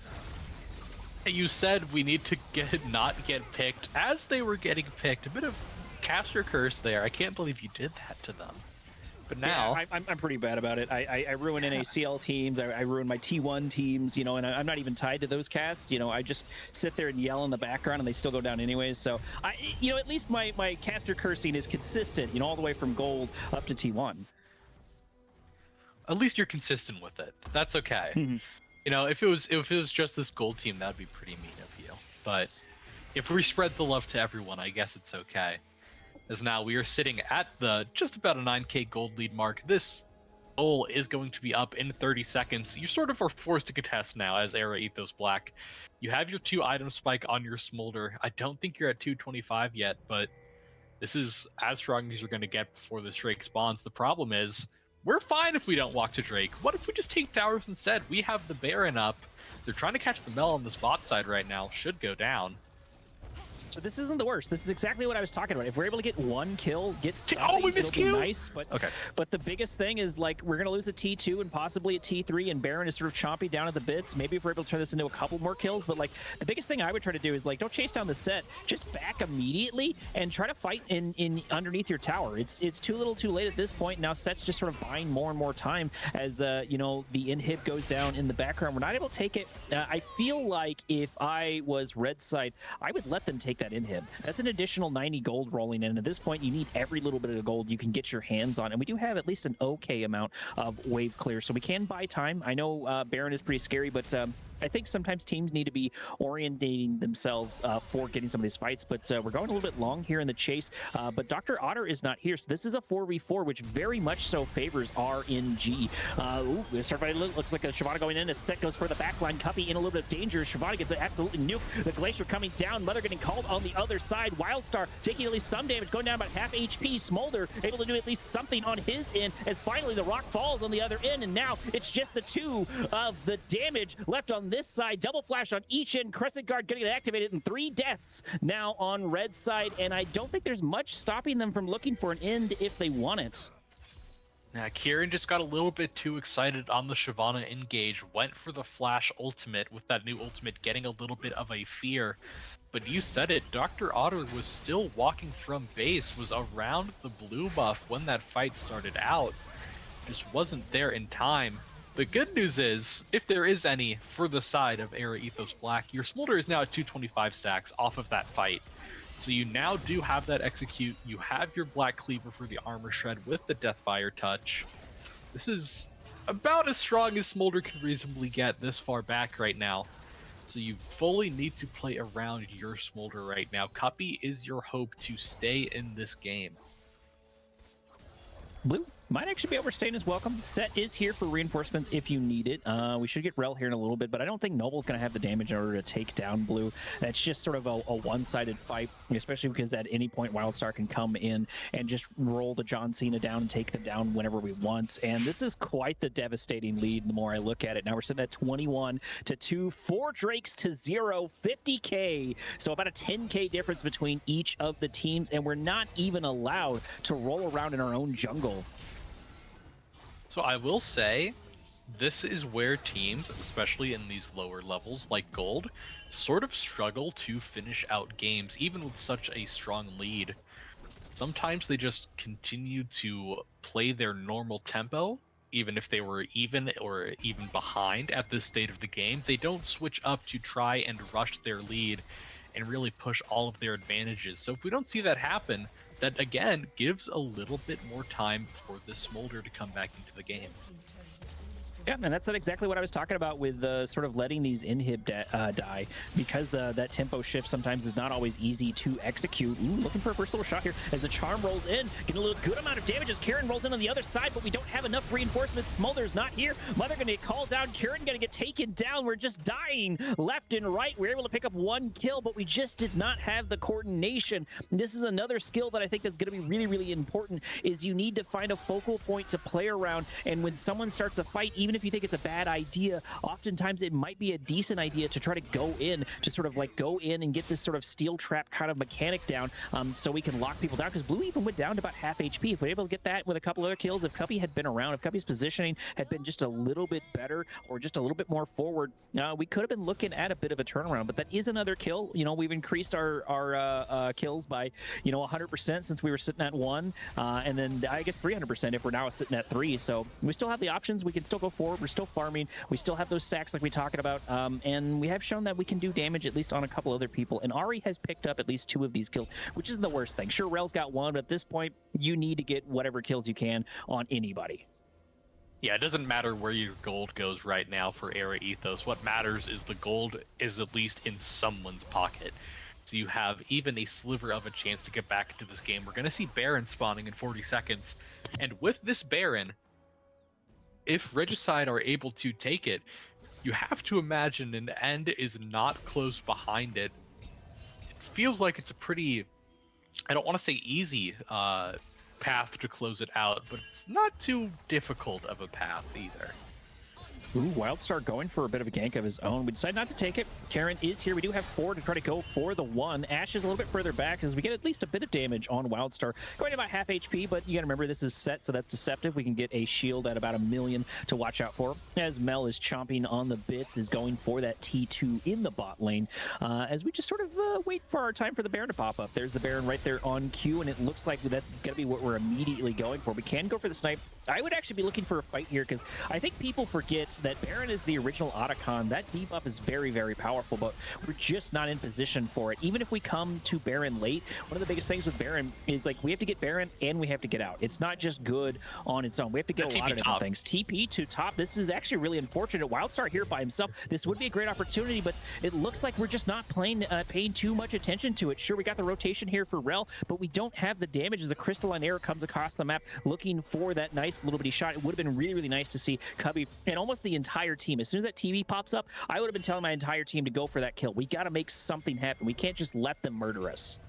You said we need to not get picked as they were getting picked. A bit of caster curse there. I can't believe you did that to them. But now yeah, I'm pretty bad about it. I ruin NACL teams. I ruin my T1 teams, you know, and I'm not even tied to those casts. You know, I just sit there and yell in the background, and they still go down anyways. So you know, at least my caster cursing is consistent. You know, all the way from gold up to T1. At least you're consistent with it. That's okay. You know, if it was just this gold team, that'd be pretty mean of you. But if we spread the love to everyone, I guess it's okay. As now we are sitting at the just about a 9k gold lead mark. This BOL is going to be up in 30 seconds. You sort of are forced to contest now as Era Ethos Black. You have your 2 item spike on your Smolder. I don't think you're at 225 yet, but this is as strong as you're going to get before this Drake spawns. The problem is, we're fine if we don't walk to Drake. What if we just take towers instead? We have the Baron up. They're trying to catch the Mel on this bot side right now. Should go down. So this isn't the worst. This is exactly what I was talking about. If we're able to get 1 kill, get something, oh, we missed it'll be Q? nice. But Okay. But the biggest thing is, like, we're gonna lose a T2 and possibly a T3, and Baron is sort of chomping down at the bits. Maybe if we're able to turn this into a couple more kills, but like the biggest thing I would try to do is, like, don't chase down the set, just back immediately and try to fight in underneath your tower. It's too little, too late at this point. Now Set's just sort of buying more and more time as you know, the inhib goes down in the background. We're not able to take it. I feel like if I was red side, I would let them take that inhib. That's an additional 90 gold rolling in. At this point, you need every little bit of gold you can get your hands on, and we do have at least an okay amount of wave clear, so we can buy time. I know Baron is pretty scary, but I think sometimes teams need to be orientating themselves for getting some of these fights, but we're going a little bit long here in the chase, but Dr. Otter is not here, so this is a 4v4, which very much so favors RNG. Ooh, this looks like a Shyvana going in. A Set goes for the backline. Cuppy in a little bit of danger. Shyvana gets absolutely nuked. The Glacier coming down. Mother getting called on the other side. Wildstar taking at least some damage, going down about half HP. Smolder able to do at least something on his end as finally the rock falls on the other end, and now it's just the 2 of the damage left on this side. Double flash on each end. Crescent Guard getting it activated, and 3 deaths now on red side, and I don't think there's much stopping them from looking for an end if they want it. Now, Kieran just got a little bit too excited on the Shyvana engage, went for the flash ultimate, with that new ultimate getting a little bit of a fear. But you said it, Dr. Otter was still walking from base, was around the blue buff when that fight started out. Just wasn't there in time. The good news is, if there is any for the side of Era Ethos Black, your Smolder is now at 225 stacks off of that fight. So you now do have that execute, you have your Black Cleaver for the armor shred with the Deathfire touch. This is about as strong as Smolder can reasonably get this far back right now. So you fully need to play around your Smolder right now. Cuppy is your hope to stay in this game. Blue might actually be overstaying his welcome. Set is here for reinforcements if you need it. We should get Rel here in a little bit, but I don't think Noble's going to have the damage in order to take down Blue. That's just sort of a one-sided fight, especially because at any point Wildstar can come in and just roll the John Cena down and take them down whenever we want. And this is quite the devastating lead the more I look at it. Now we're sitting at 21-2, 4 Drakes to 0, 50k. So about a 10k difference between each of the teams, and we're not even allowed to roll around in our own jungle. So I will say, this is where teams, especially in these lower levels like Gold, sort of struggle to finish out games, even with such a strong lead. Sometimes they just continue to play their normal tempo, even if they were even or even behind at this state of the game. They don't switch up to try and rush their lead and really push all of their advantages. So if we don't see that happen, that again gives a little bit more time for this Smolder to come back into the game. Yeah, and that's exactly what I was talking about with sort of letting these inhib die, because that tempo shift sometimes is not always easy to execute. Ooh, looking for a first little shot here as the charm rolls in, getting a little good amount of damage as Kieran rolls in on the other side, but we don't have enough reinforcements. Smolder's not here. Mother gonna get called down. Kieran gonna get taken down. We're just dying left and right. We're able to pick up 1 kill, but we just did not have the coordination. This is another skill that I think that's gonna be really, really important, is you need to find a focal point to play around, and when someone starts a fight, even if you think it's a bad idea, oftentimes it might be a decent idea to try to go in, to sort of like go in and get this sort of steel trap kind of mechanic down, so we can lock people down, because Blue even went down to about half HP. If we're able to get that with a couple other kills, if Cuppy had been around, if Cuppy's positioning had been just a little bit better or just a little bit more forward, we could have been looking at a bit of a turnaround. But that is another kill. You know, we've increased our kills by 100% since we were sitting at 1, and then I guess 300% if we're now sitting at 3. So we still have the options. We can still go forward. We're still farming. We still have those stacks like we talking about, and we have shown that we can do damage at least on a couple other people. And Ari has picked up at least 2 of these kills, which is the worst thing. Sure, Rel's got 1, but at this point, you need to get whatever kills you can on anybody. Yeah, it doesn't matter where your gold goes right now for Era Ethos. What matters is the gold is at least in someone's pocket. So you have even a sliver of a chance to get back into this game. We're going to see Baron spawning in 40 seconds. And with this Baron, if Regicide are able to take it, you have to imagine an end is not close behind it. It feels like it's a pretty, I don't want to say easy path to close it out, but it's not too difficult of a path either. Ooh, Wildstar going for a bit of a gank of his own. We decide not to take it. Karen is here. We do have 4 to try to go for the 1. Ash is a little bit further back as we get at least a bit of damage on Wildstar. Going about half HP, but you gotta remember this is set, so that's deceptive. We can get a shield at about 1,000,000 to watch out for. As Mel is chomping on the bits, is going for that T2 in the bot lane. As we just sort of wait for our time for the Baron to pop up. There's the Baron right there on cue, and it looks like that's gonna be what we're immediately going for. We can go for the snipe. I would actually be looking for a fight here, because I think people forget that Baron is the original Otacon. That debuff is very, very powerful, but we're just not in position for it. Even if we come to Baron late, one of the biggest things with Baron is like we have to get Baron and we have to get out. It's not just good on its own. We have to get a lot of different things. TP to top. This is actually really unfortunate. Wildstar here by himself. This would be a great opportunity, but it looks like we're just not paying too much attention to it. Sure, we got the rotation here for Rel, but we don't have the damage as the Crystalline Arrow comes across the map looking for that nice little bitty shot. It would have been really, really nice to see Cubby and almost the entire team. As soon as that TV pops up, I would have been telling my entire team to go for that kill. We got to make something happen. We can't just let them murder us.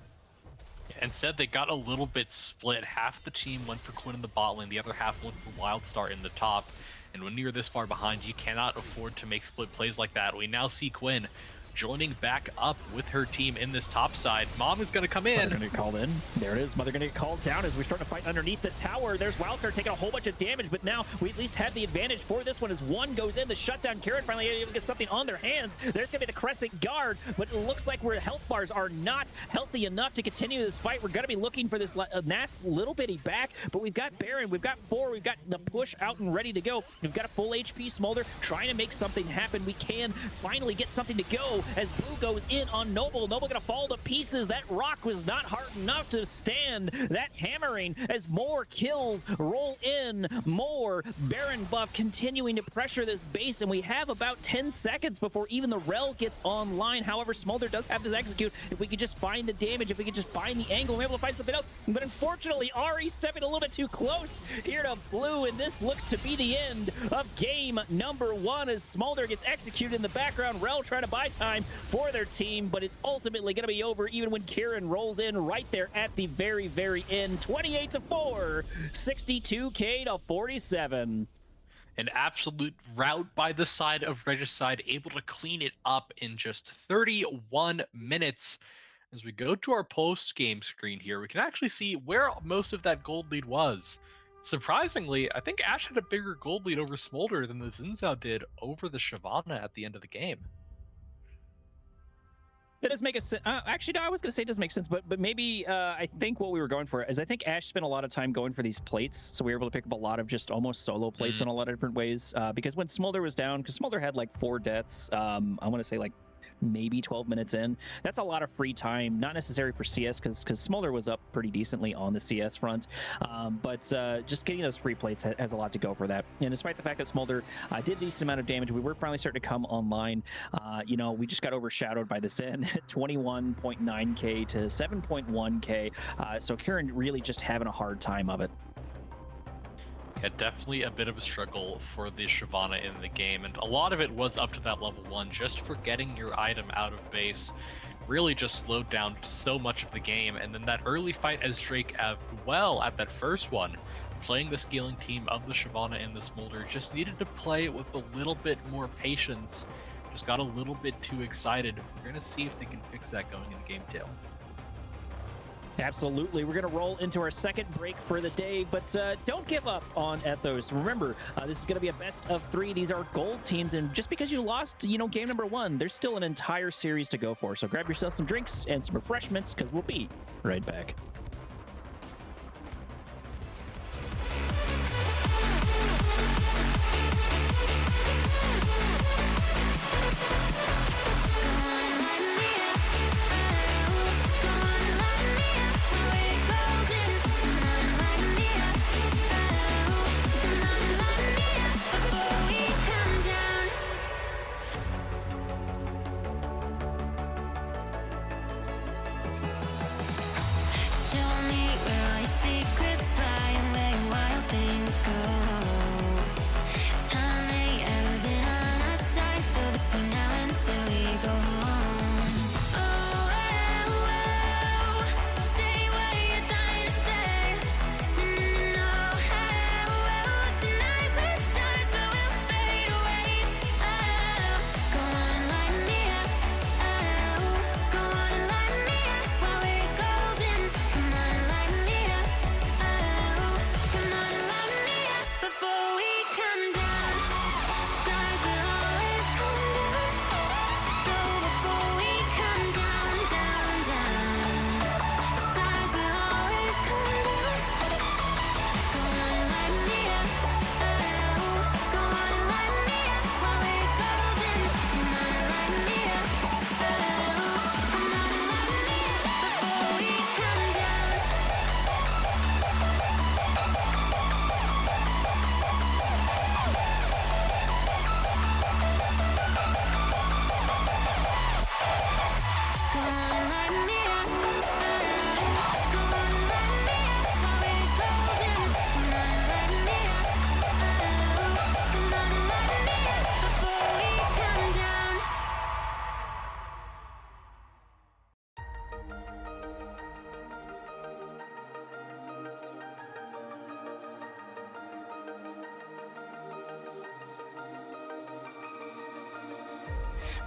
Instead, they got a little bit split. Half the team went for Quinn in the bot lane, the other half went for Wildstar in the top. And when you're this far behind, you cannot afford to make split plays like that. We now see Quinn joining back up with her team in this top side. Mom is going to come in. Mother gonna get called in. There it is. Mother gonna get called down as we start to fight underneath the tower. There's Wildstar taking a whole bunch of damage, but now we at least have the advantage for this one as one goes in. The shutdown Karen finally able to get something on their hands. There's gonna be the Crescent Guard, but it looks like our health bars are not healthy enough to continue this fight. We're gonna be looking for this Nass little bitty back, but we've got Baron, we've got 4, we've got the push out and ready to go. We've got a full HP Smolder trying to make something happen. We can finally get something to go as Blue goes in on Noble. Noble gonna fall to pieces. That rock was not hard enough to stand that hammering as more kills roll in. More Baron buff continuing to pressure this base, and we have about 10 seconds before even the Rel gets online. However, Smolder does have this execute. If we could just find the damage, if we could just find the angle, we're able to find something else. But unfortunately, Ari stepping a little bit too close here to Blue, and this looks to be the end of game number 1 as Smolder gets executed in the background. Rel trying to buy time for their team, but it's ultimately going to be over even when Kieran rolls in right there at the very, very end. 28-4, 62k to 47. An absolute rout by the side of Regicide, able to clean it up in just 31 minutes. As we go to our post-game screen here, we can actually see where most of that gold lead was. Surprisingly, I think Ashe had a bigger gold lead over Smolder than the Zinzao did over the Shyvana at the end of the game. That does make a sense. Actually, no, I was going to say it does make sense, but maybe I think what we were going for is I think Ashe spent a lot of time going for these plates, so we were able to pick up a lot of just almost solo plates in a lot of different ways. Because when Smolder was down, because Smolder had like 4 deaths, I want to say like maybe 12 minutes in. That's a lot of free time, not necessary for CS because Smolder was up pretty decently on the CS front. But just getting those free plates has a lot to go for that. And despite the fact that Smolder did a decent amount of damage, we were finally starting to come online. You know, we just got overshadowed by the Zen at 21.9k to 7.1k. So Kieran really just having a hard time of it. Yeah, definitely a bit of a struggle for the Shyvana in the game, and a lot of it was up to that level 1, just for getting your item out of base. Really just slowed down so much of the game, and then that early fight as Drake well at that first one, playing the scaling team of the Shyvana and the Smolder, just needed to play with a little bit more patience. Just got a little bit too excited. We're going to see if they can fix that going into game 2. Absolutely. We're going to roll into our second break for the day, but don't give up on Ethos. Remember, this is going to be a best of 3. These are gold teams, and just because you lost, you know, game number 1, there's still an entire series to go for. So grab yourself some drinks and some refreshments because we'll be right back.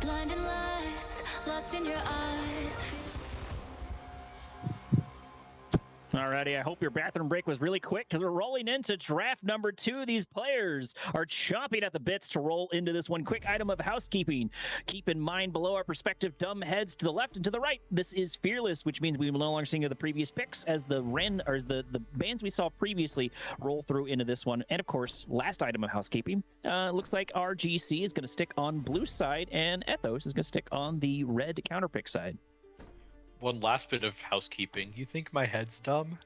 Blinding lights lost in your eyes. Alrighty, I hope your bathroom break was really quick because we're rolling into draft number 2. These players are chomping at the bits to roll into this one. Quick item of housekeeping. Keep in mind below our perspective dumb heads to the left and to the right. This is Fearless, which means we will no longer see the previous picks as the bands we saw previously roll through into this one. And of course, last item of housekeeping. Looks like our GC is going to stick on blue side and Ethos is going to stick on the red counterpick side. One last bit of housekeeping. You think my head's dumb?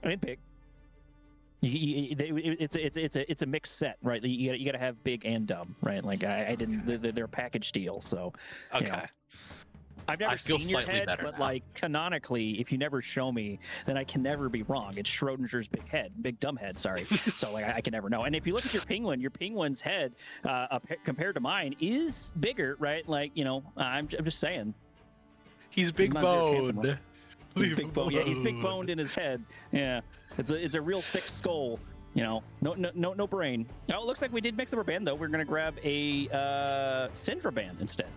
I mean, big. It's a mixed set, right? You got to have big and dumb, right? Like I didn't. They're a package deal, so. Okay. You know. I've never seen your head, but now. like canonically, if you never show me, then I can never be wrong. It's Schrodinger's big dumb head. Sorry, so like I can never know. And if you look at your penguin's head compared to mine is bigger, right? Like I'm just saying. He's big boned. He's big boned. Yeah, he's big boned in his head. Yeah, it's a real thick skull. No brain. Oh, it looks like we did mix up our band though. We're gonna grab a Syndra band instead.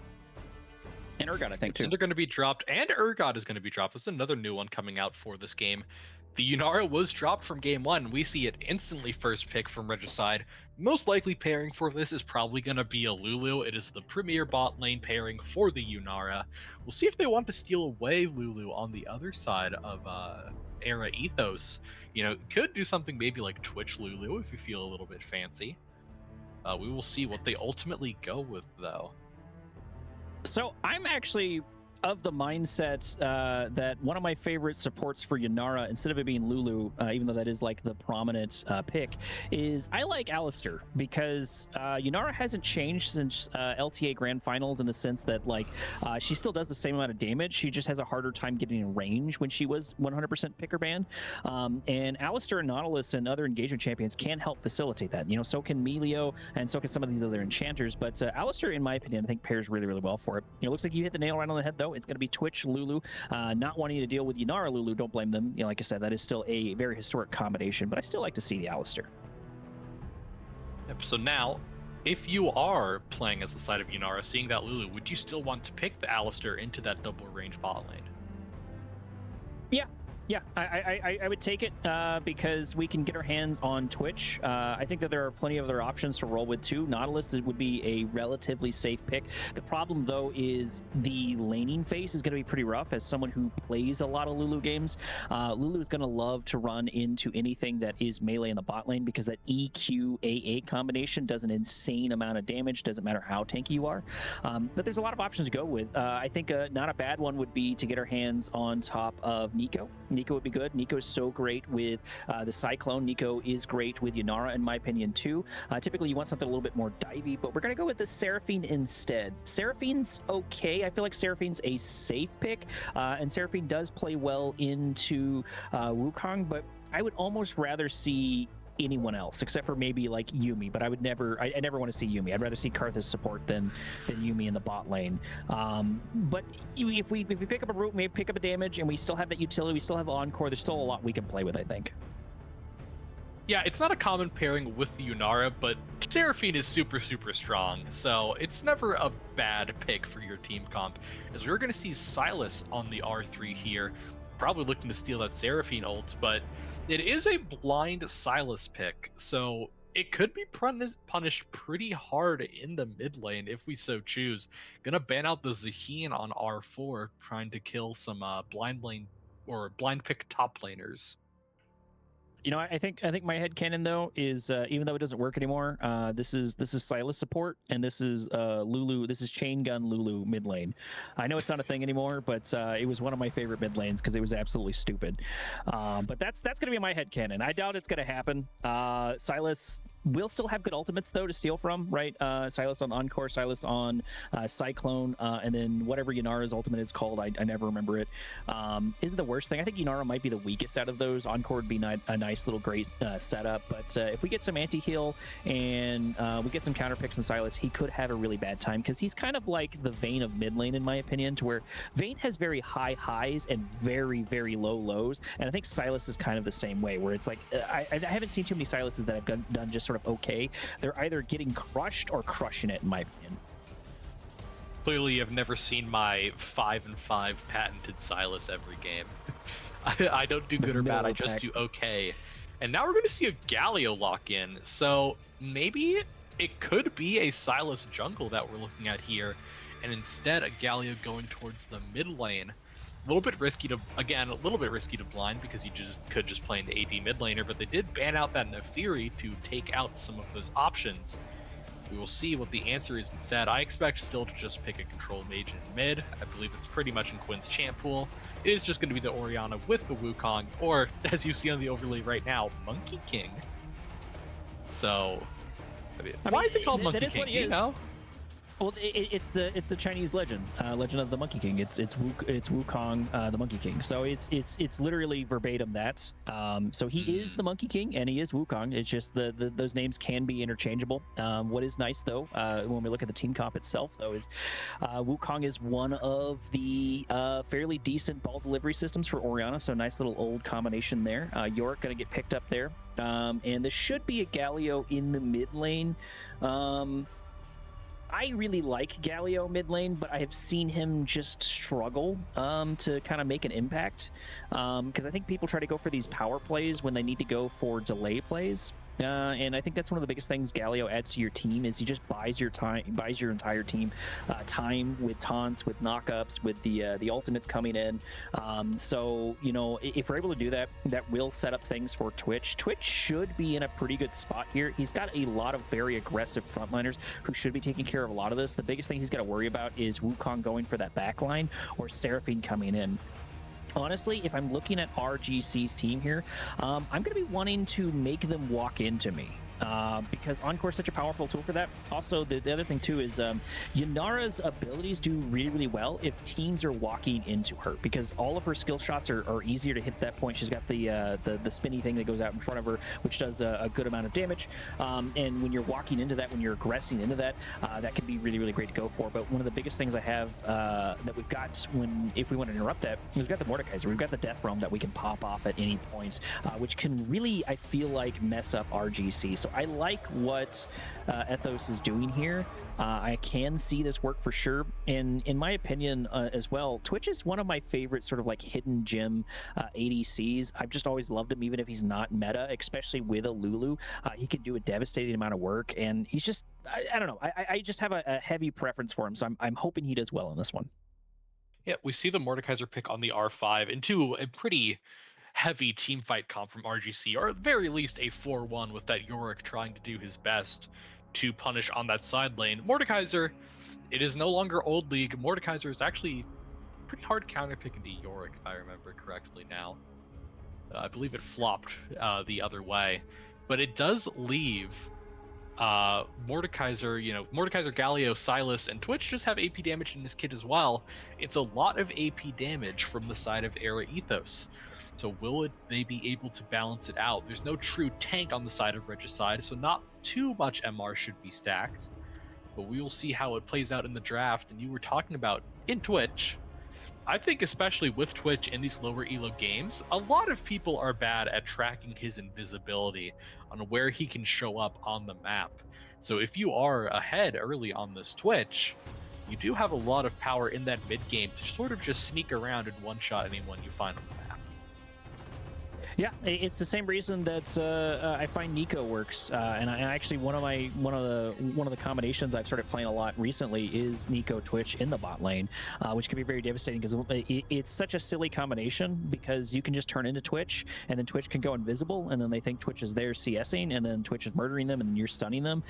And Urgot, I think, too. They're going to be dropped, and Urgot is going to be dropped. That's another new one coming out for this game. The Yunara was dropped from game 1. We see it instantly first pick from Regicide. Most likely pairing for this is probably going to be a Lulu. It is the premier bot lane pairing for the Yunara. We'll see if they want to steal away Lulu on the other side of Era Ethos. Could do something maybe like Twitch Lulu if you feel a little bit fancy. We will see what they ultimately go with, though. So I'm actually of the mindset that one of my favorite supports for Yunara, instead of it being Lulu, even though that is like the prominent pick, is I like Alistar because Yunara hasn't changed since LTA Grand Finals in the sense that like she still does the same amount of damage. She just has a harder time getting in range when she was 100% picker band. And Alistar and Nautilus and other engagement champions can help facilitate that. So can Melio and so can some of these other enchanters. But Alistar, in my opinion, I think pairs really, really well for it. It looks like you hit the nail right on the head, though. It's going to be Twitch Lulu. Not wanting to deal with Yunara Lulu, don't blame them. Like I said, that is still a very historic combination, but I still like to see the Alistar. Yep, so now, if you are playing as the side of Yunara, seeing that Lulu, would you still want to pick the Alistar into that double range bot lane? Yeah, I would take it because we can get our hands on Twitch. I think that there are plenty of other options to roll with too. Nautilus would be a relatively safe pick. The problem though is the laning phase is going to be pretty rough. As someone who plays a lot of Lulu games, Lulu is going to love to run into anything that is melee in the bot lane because that EQ-AA combination does an insane amount of damage. Doesn't matter how tanky you are. But there's a lot of options to go with. I think not a bad one would be to get our hands on top of Nico. Nico would be good. Nico's so great with the Cyclone. Nico is great with Yunara, in my opinion, too. Typically, you want something a little bit more divey, but we're going to go with the Seraphine instead. Seraphine's okay. I feel like Seraphine's a safe pick, and Seraphine does play well into Wukong, but I would almost rather see anyone else except for maybe like Yuumi, but I never want to see Yuumi. I'd rather see Karthus support than Yuumi in the bot lane. But if we pick up a root, maybe pick up a damage, and we still have that utility, we still have Encore, there's still a lot we can play with, I think. Yeah, it's not a common pairing with the Yunara, but Seraphine is super, super strong, so it's never a bad pick for your team comp. As we're going to see Sylas on the R3 here, probably looking to steal that Seraphine ult, but it is a blind Sylas pick, so it could be punished pretty hard in the mid lane if we so choose. Gonna ban out the Zaheen on R4, trying to kill some blind lane or blind pick top laners. I think my headcanon though is even though it doesn't work anymore, this is Sylas support, and this is Lulu. This is chain gun Lulu mid lane. I know it's not a thing anymore, but it was one of my favorite mid lanes because it was absolutely stupid. But that's gonna be my headcanon. I doubt it's gonna happen. Sylas will still have good ultimates though to steal from, right? Sylas on Encore, Sylas on Cyclone, and then whatever Yunara's ultimate is called, I never remember it. Isn't the worst thing. I think Yunara might be the weakest out of those. Encore would be a nice little great setup, but if we get some anti-heal and we get some counter picks in Sylas, he could have a really bad time because he's kind of like the Vayne of mid lane in my opinion, to where Vayne has very high highs and very, very low lows, and I think Sylas is kind of the same way, where it's like I haven't seen too many Sylases that have done just sort of okay. They're either getting crushed or crushing it, in my opinion. Clearly, I've never seen my 5-5 patented Silas every game. I don't do good or bad, I just do okay. And now we're going to see a Galio lock in, so maybe it could be a Silas jungle that we're looking at here, and instead a Galio going towards the mid lane. A little bit risky to blind because you could just play into AD mid laner, but they did ban out that Nefiri to take out some of those options. We will see what the answer is instead. I expect still to just pick a control mage in mid. I believe it's pretty much in Quinn's champ pool. It is just going to be the Orianna with the Wukong, or as you see on the overlay right now, Monkey King. So, why is it called Monkey King? You know? Well, it's the Chinese legend of the Monkey King. It's Wukong, the Monkey King. So it's literally verbatim that. So he is the Monkey King and he is Wukong. It's just those names can be interchangeable. What is nice though, when we look at the team comp itself though, is Wukong is one of the fairly decent ball delivery systems for Orianna. So nice little old combination there. Yorick gonna get picked up there, and this should be a Galio in the mid lane. I really like Galio mid lane, but I have seen him just struggle to kind of make an impact because I think people try to go for these power plays when they need to go for delay plays. And I think that's one of the biggest things Galio adds to your team is he just buys your entire team time with taunts, with knockups, with the ultimates coming in. So you know, if we're able to do that, that will set up things for Twitch. Twitch should be in a pretty good spot here. He's got a lot of very aggressive frontliners who should be taking care of a lot of this. The biggest thing he's got to worry about is Wukong going for that backline or Seraphine coming in. Honestly, if I'm looking at RGC's team here, I'm going to be wanting to make them walk into me. Because Encore is such a powerful tool for that. Also, the other thing too is Yanara's abilities do really, really well if teams are walking into her, because all of her skill shots are easier to hit that point. She's got the spinny thing that goes out in front of her, which does a good amount of damage. And when you're walking into that, when you're aggressing into that, that can be really, really great to go for. But one of the biggest things I have that we've got if we want to interrupt that, we've got the Mordekaiser, we've got the Death Realm that we can pop off at any point, which can really, I feel like, mess up RGC. So I like what Ethos is doing here. I can see this work for sure. And in my opinion as well, Twitch is one of my favorite sort of like hidden gem ADCs. I've just always loved him, even if he's not meta, especially with a Lulu. He can do a devastating amount of work, and he's just, I don't know. I just have a heavy preference for him, so I'm hoping he does well in this one. Yeah, we see the Mordekaiser pick on the R5 into a pretty heavy team fight comp from RGC, or at the very least a 4-1 with that Yorick trying to do his best to punish on that side lane. Mordekaiser, it is no longer old league. Mordekaiser is actually pretty hard counter pick into Yorick, if I remember correctly now. I believe it flopped the other way, but it does leave Mordekaiser, Mordekaiser, Galio, Silas, and Twitch just have AP damage in this kit as well. It's a lot of AP damage from the side of Era Ethos. So will they be able to balance it out? There's no true tank on the side of Regicide, so not too much MR should be stacked. But we will see how it plays out in the draft. And you were talking about in Twitch, I think especially with Twitch in these lower elo games, a lot of people are bad at tracking his invisibility on where he can show up on the map. So if you are ahead early on this Twitch, you do have a lot of power in that mid game to sort of just sneak around and one-shot anyone you find on the map. Yeah, it's the same reason that I find Nico works, and I actually one of the combinations I've started playing a lot recently is Nico Twitch in the bot lane, which can be very devastating because it's such a silly combination, because you can just turn into Twitch and then Twitch can go invisible, and then they think Twitch is there CSing, and then Twitch is murdering them, and then you're stunning them.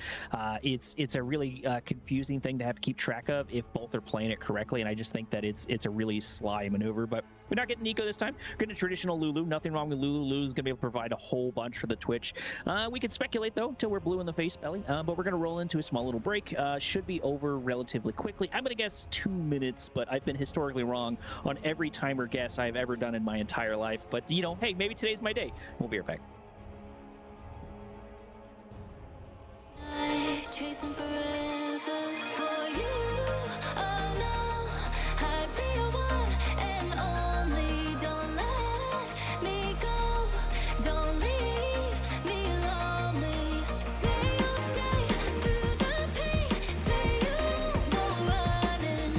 It's a really confusing thing to have to keep track of if both are playing it correctly, and I just think that it's a really sly maneuver. But we're not getting Nico this time. We're getting a traditional Lulu. Nothing wrong with Lulu. Lulu's going to be able to provide a whole bunch for the Twitch. We can speculate, though, until we're blue in the face belly. But we're going to roll into a small little break. Should be over relatively quickly. I'm going to guess 2 minutes, but I've been historically wrong on every timer guess I've ever done in my entire life. But, hey, maybe today's my day. We'll be right back. Chasing forever for you. Oh no, I'd be your one and only. Don't let me go. Don't leave me lonely. Say you'll stay through the pain. Say you won't go running.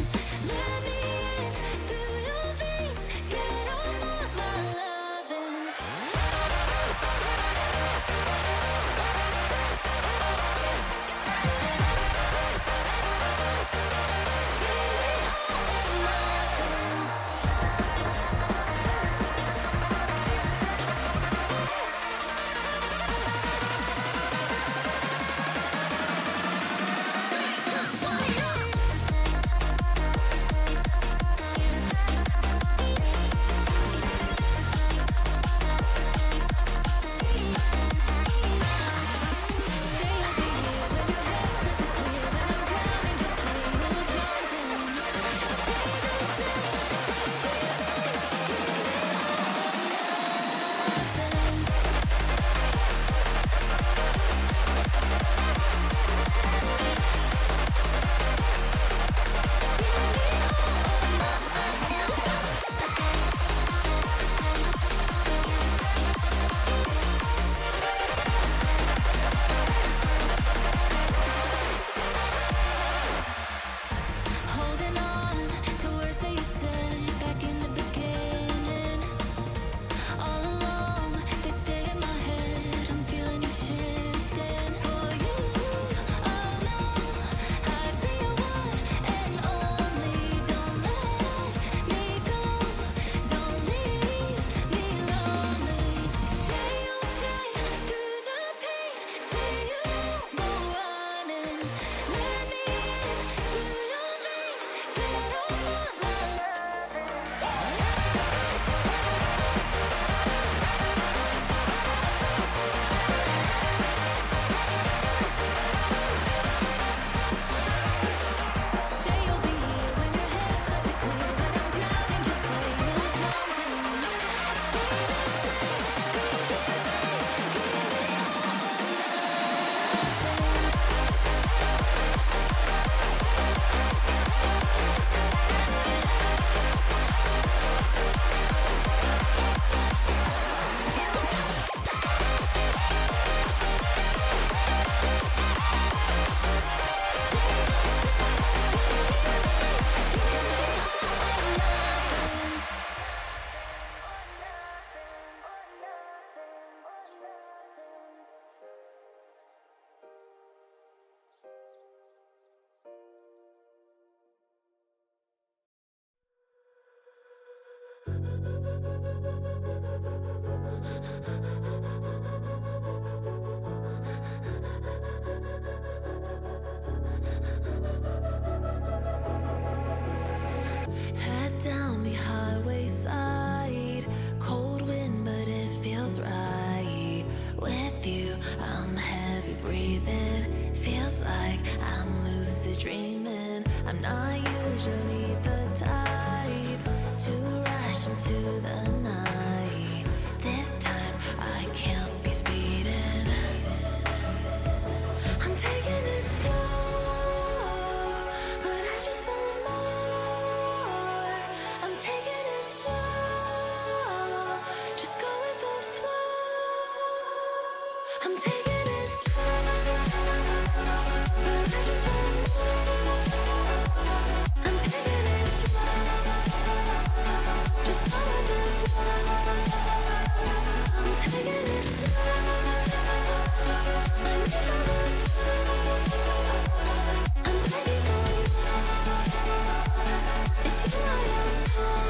breathing. Feels like I'm lucid dreaming. I'm not usually the type to rush into the night. This time I can't be speeding. I'm taking it slow, but I just want more. I'm taking it slow, just go with the flow. I'm taking it slow, but I just want more. I'm taking it slow, just go with the flow. I'm taking it slow, my knees on the floor. I'm begging for you, it's you I adore.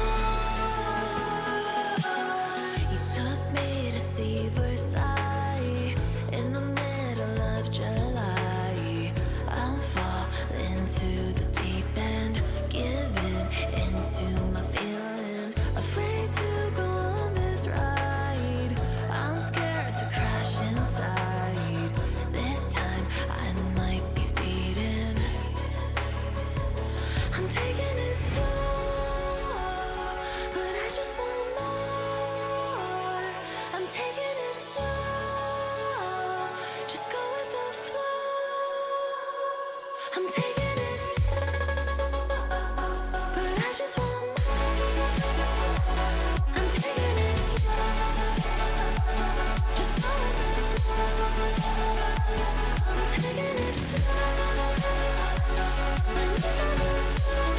You took me to see Versailles in the middle of July. I'm falling to the deep end, giving into my feelings, afraid to go on this ride. I'm scared to crash inside. This time I might be speeding. I'm taking it slow, but I just want more. I'm taking it slow, just go with the flow. I'm taking it slow, but I just want more. I'm taking it slow, just go with the flow. I'm taking it slow, my knees on the floor.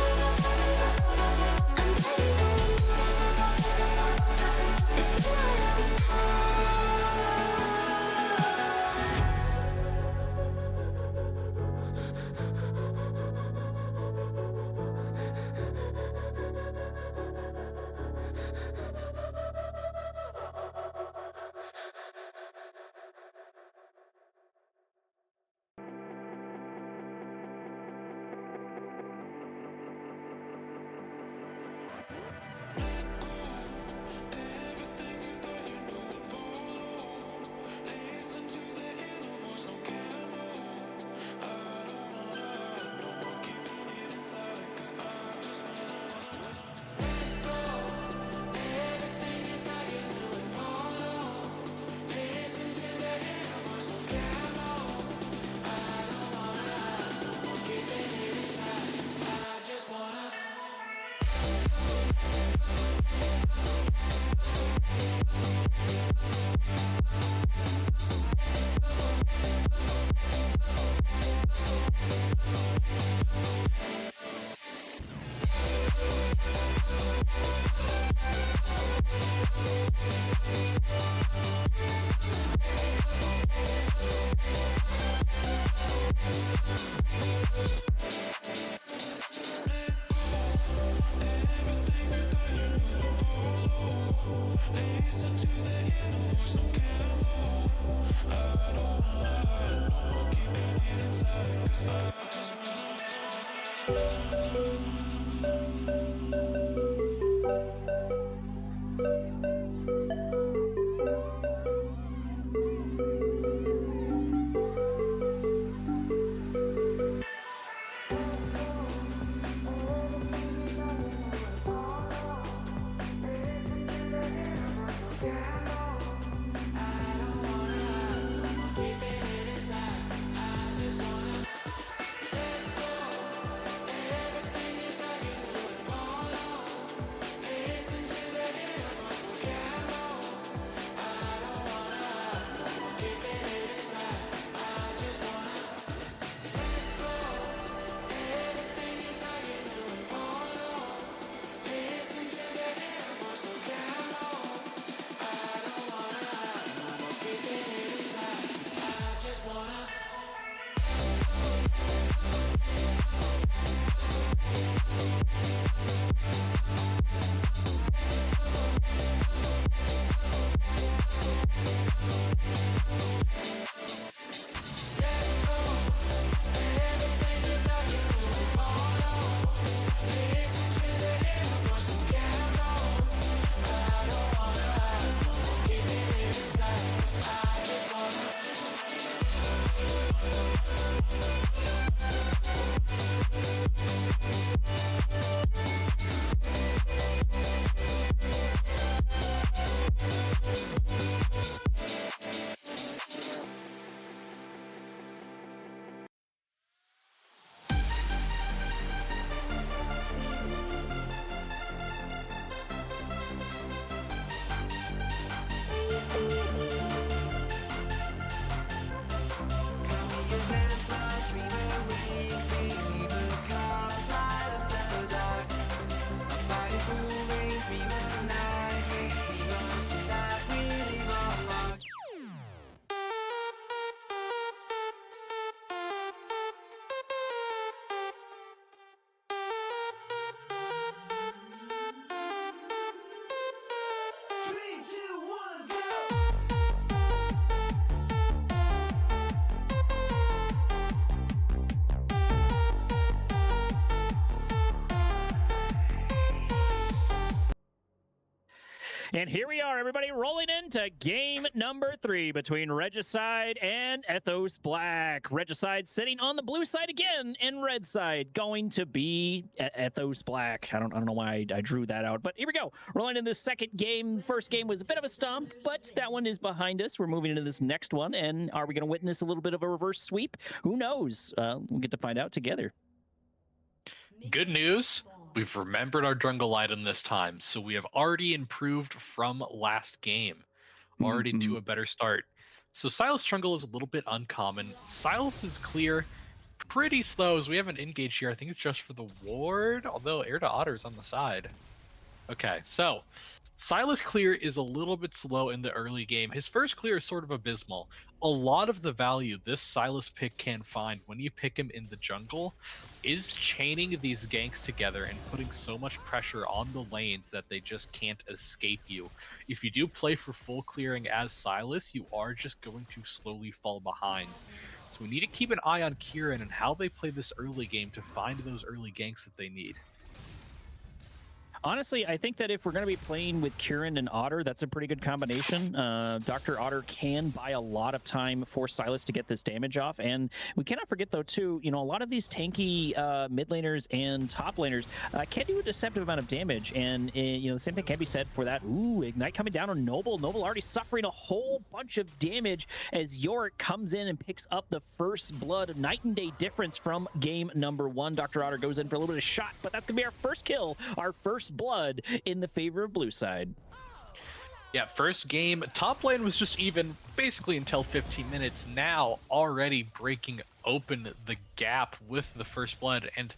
I'm begging for you, it's you I And here we are, everybody, rolling into game number 3 between Regicide and Ethos Black. Regicide sitting on the blue side again, and red side going to be Ethos Black. I don't know why I drew that out, but here we go. Rolling in this second game. First game was a bit of a stomp, but that one is behind us. We're moving into this next one, and are we going to witness a little bit of a reverse sweep? Who knows? We'll get to find out together. Good news, we've remembered our jungle item this time, so we have already improved from last game, already to a better start. So Silas jungle is a little bit uncommon. Silas is clear, pretty slow, as we have an engage here. I think it's just for the ward, although Air to Otter is on the side. Okay, so Silas clear is a little bit slow in the early game. His first clear is sort of abysmal. A lot of the value this Silas pick can find when you pick him in the jungle is chaining these ganks together and putting so much pressure on the lanes that they just can't escape you. If you do play for full clearing as Silas, you are just going to slowly fall behind. So we need to keep an eye on Kieran and how they play this early game to find those early ganks that they need. Honestly, I think that if we're going to be playing with Kieran and Otter, that's a pretty good combination. Dr. Otter can buy a lot of time for Silas to get this damage off. And we cannot forget, though, too, a lot of these tanky mid laners and top laners can do a deceptive amount of damage. And, the same thing can be said for that. Ooh, Ignite coming down on Noble. Noble already suffering a whole bunch of damage as Yorick comes in and picks up the first blood. Night and day difference from game number 1. Dr. Otter goes in for a little bit of shot, but that's going to be our first kill, our first blood in the favor of blue side. Yeah, first game, top lane was just even basically until 15 minutes. Now already breaking open the gap with the first blood. And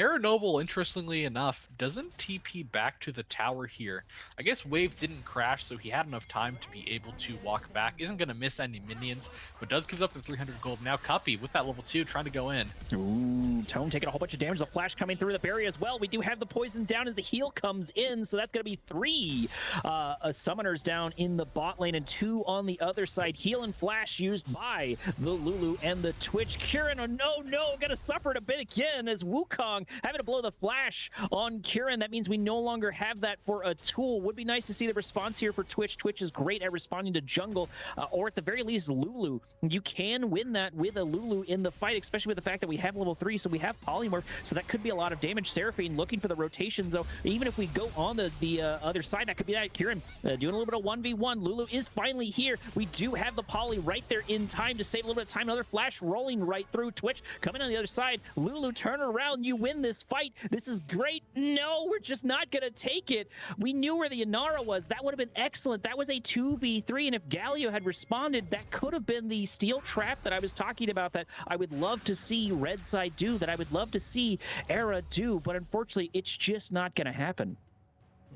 Noble, interestingly enough, doesn't TP back to the tower here. I guess Wave didn't crash, so he had enough time to be able to walk back. Isn't going to miss any minions, but does give up the 300 gold. Now Cuppy with that level 2 trying to go in. Ooh, Tone taking a whole bunch of damage. The flash coming through the barrier as well. We do have the poison down as the heal comes in, so that's going to be 3 summoners down in the bot lane and 2 on the other side. Heal and flash used by the Lulu and the Twitch. Kieran, oh no, going to suffer it a bit again as Wukong having to blow the flash on Kieran. That means we no longer have that for a tool. Would be nice to see the response here for Twitch. Twitch is great at responding to jungle, or at the very least Lulu. You can win that with a Lulu in the fight, especially with the fact that we have level 3, so we have polymorph, so that could be a lot of damage. Seraphine looking for the rotations, though. Even if we go on the other side, that could be that. Kieran doing a little bit of 1v1. Lulu is finally here. We do have the poly right there in time to save a little bit of time. Another flash rolling right through. Twitch coming on the other side. Lulu, turn around. You win this fight. This is great. No, we're just not going to take it. We knew where the Inara was. That would have been excellent. That was a 2v3, and if Galio had responded, that could have been the steel trap that I was talking about that I would love to see red side do, that I would love to see Era do, but unfortunately, it's just not going to happen.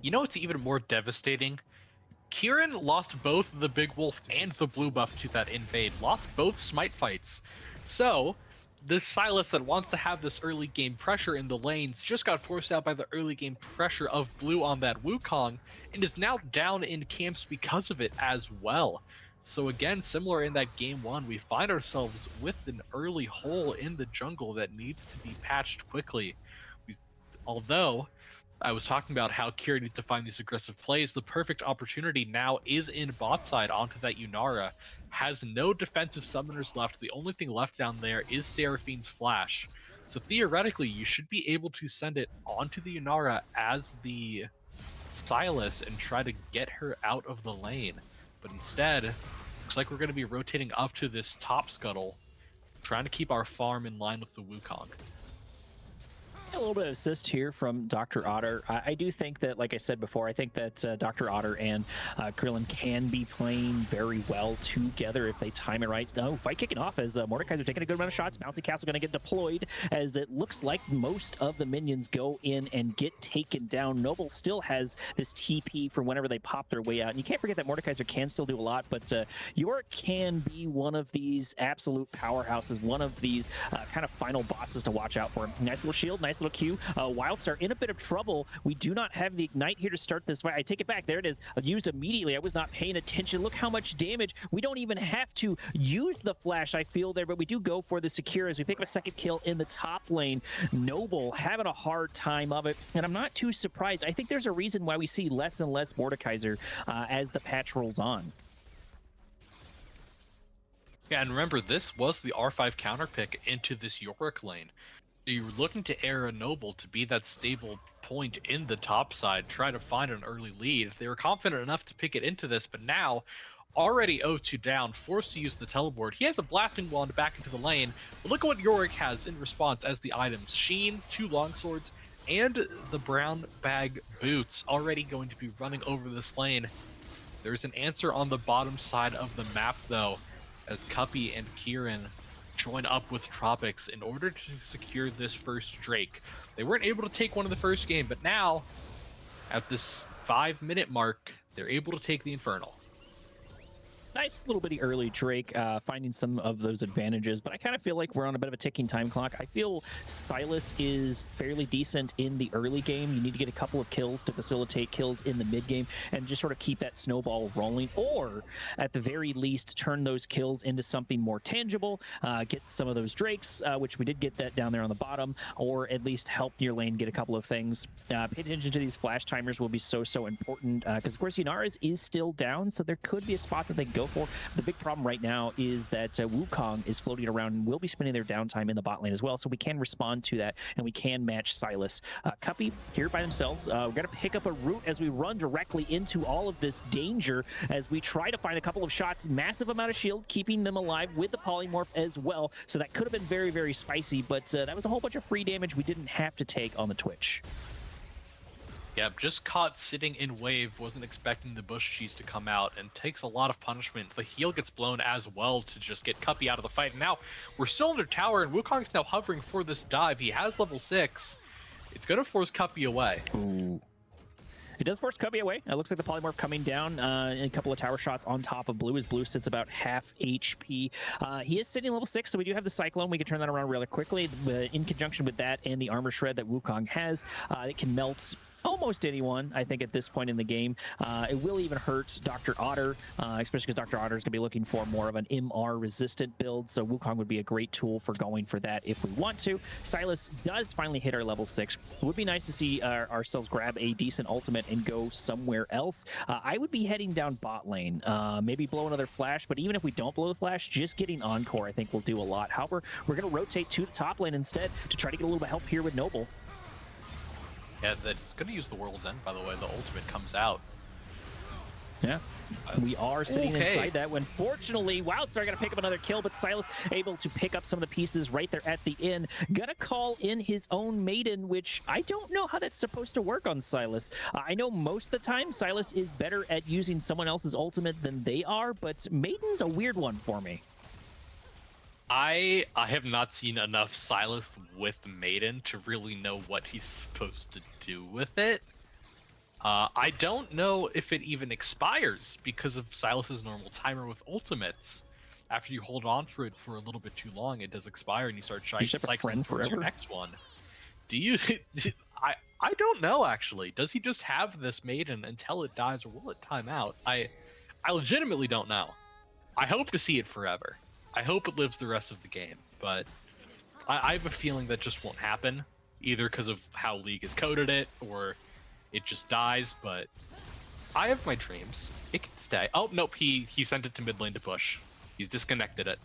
You know what's even more devastating? Kieran lost both the Big Wolf and the blue buff to that invade. Lost both smite fights. So this Silas that wants to have this early game pressure in the lanes just got forced out by the early game pressure of blue on that Wukong and is now down in camps because of it as well. So again, similar in that game 1, we find ourselves with an early hole in the jungle that needs to be patched quickly. Although I was talking about how Kieran needs to find these aggressive plays, the perfect opportunity now is in bot side onto that Yunara. Has no defensive summoners left. The only thing left down there is Seraphine's flash. So theoretically, you should be able to send it onto the Yunara as the Silas and try to get her out of the lane. But instead, looks like we're going to be rotating up to this top scuttle, trying to keep our farm in line with the Wukong. A little bit of assist here from Dr. Otter. I do think that, like I said before, I think that Dr. Otter and Krillin can be playing very well together if they time it right. No, fight kicking off as Mordekaiser taking a good amount of shots. Bouncy Castle going to get deployed as it looks like most of the minions go in and get taken down. Noble still has this TP for whenever they pop their way out. And you can't forget that Mordekaiser can still do a lot, but Yorick can be one of these absolute powerhouses, one of these kind of final bosses to watch out for. Nice little shield, nice little little Q. Wildstar in a bit of trouble. We do not have the Ignite here to start this fight. I take it back. There it is. Used immediately. I was not paying attention. Look how much damage. We don't even have to use the flash, I feel, there, but we do go for the secure as we pick up a second kill in the top lane. Noble having a hard time of it, and I'm not too surprised. I think there's a reason why we see less and less Mordekaiser as the patch rolls on. Yeah, and remember, this was the R5 counter pick into this Yorick lane. You're looking to Era Noble to be that stable point in the top side, try to find an early lead. They were confident enough to pick it into this, but now, already 0-2 down, forced to use the teleport. He has a blasting wand back into the lane, but look at what Yorick has in response as the items. Sheens, 2 longswords, and the brown bag boots already going to be running over this lane. There's an answer on the bottom side of the map, though, as Cuppy and Kieran join up with Tropics in order to secure this first Drake. They weren't able to take one in the first game, but now, at this 5-minute mark, they're able to take the Infernal. Nice little bitty early Drake, finding some of those advantages, but I kind of feel like we're on a bit of a ticking time clock. I feel Sylas is fairly decent in the early game. You need to get a couple of kills to facilitate kills in the mid game and just sort of keep that snowball rolling, or at the very least turn those kills into something more tangible, get some of those Drakes, which we did get that down there on the bottom, or at least help your lane get a couple of things. Pay attention to these flash timers will be so important, because of course Yunara's is still down, so there could be a spot that they go for. The big problem right now is that Wukong is floating around and will be spending their downtime in the bot lane as well, so we can respond to that and we can match Sylas. Cuppy here by themselves. We're going to pick up a route as we run directly into all of this danger as we try to find a couple of shots. Massive amount of shield, keeping them alive with the polymorph as well, so that could have been very spicy, but that was a whole bunch of free damage we didn't have to take on the Twitch. Yeah, just caught sitting in wave, wasn't expecting the bush cheese to come out, and takes a lot of punishment. The heal gets blown as well to just get Cuppy out of the fight. And now we're still under tower, and Wukong's now hovering for this dive. He has level 6. It's going to force Cuppy away. Ooh. It does force Cuppy away. It looks like the polymorph coming down in a couple of tower shots on top of Blue, as Blue sits about half HP. He is sitting level 6, so we do have the Cyclone. We can turn that around really quickly. In conjunction with that and the armor shred that Wukong has, it can melt almost anyone, I think, at this point in the game. It will even hurt Dr. Otter, especially because Dr. Otter is going to be looking for more of an MR-resistant build, so Wukong would be a great tool for going for that if we want to. Sylas does finally hit our level 6. It would be nice to see ourselves grab a decent ultimate and go somewhere else. I would be heading down bot lane, maybe blow another flash, but even if we don't blow the flash, just getting Encore I think will do a lot. However, we're going to rotate to the top lane instead to try to get a little bit of help here with Noble. Yeah, that's going to use the World's End, by the way. The ultimate comes out. Yeah. We are sitting inside that when, fortunately, Wildstar going to pick up another kill, but Sylas able to pick up some of the pieces right there at the end. Gonna call in his own Maiden, which I don't know how that's supposed to work on Sylas. I know most of the time Sylas is better at using someone else's ultimate than they are, but Maiden's a weird one for me. I have not seen enough Sylas with Maiden to really know what he's supposed to do with it. I don't know if it even expires because of Sylas's normal timer with ultimates. After you hold on for it for a little bit too long, it does expire and you start cycling for your next one. Do you? I don't know actually. Does he just have this Maiden until it dies, or will it time out? I legitimately don't know. I hope to see it forever. I hope it lives the rest of the game, but I have a feeling that just won't happen, either because of how League has coded it, or it just dies, but I have my dreams. It can stay. Oh, nope, he sent it to mid lane to push. He's disconnected it.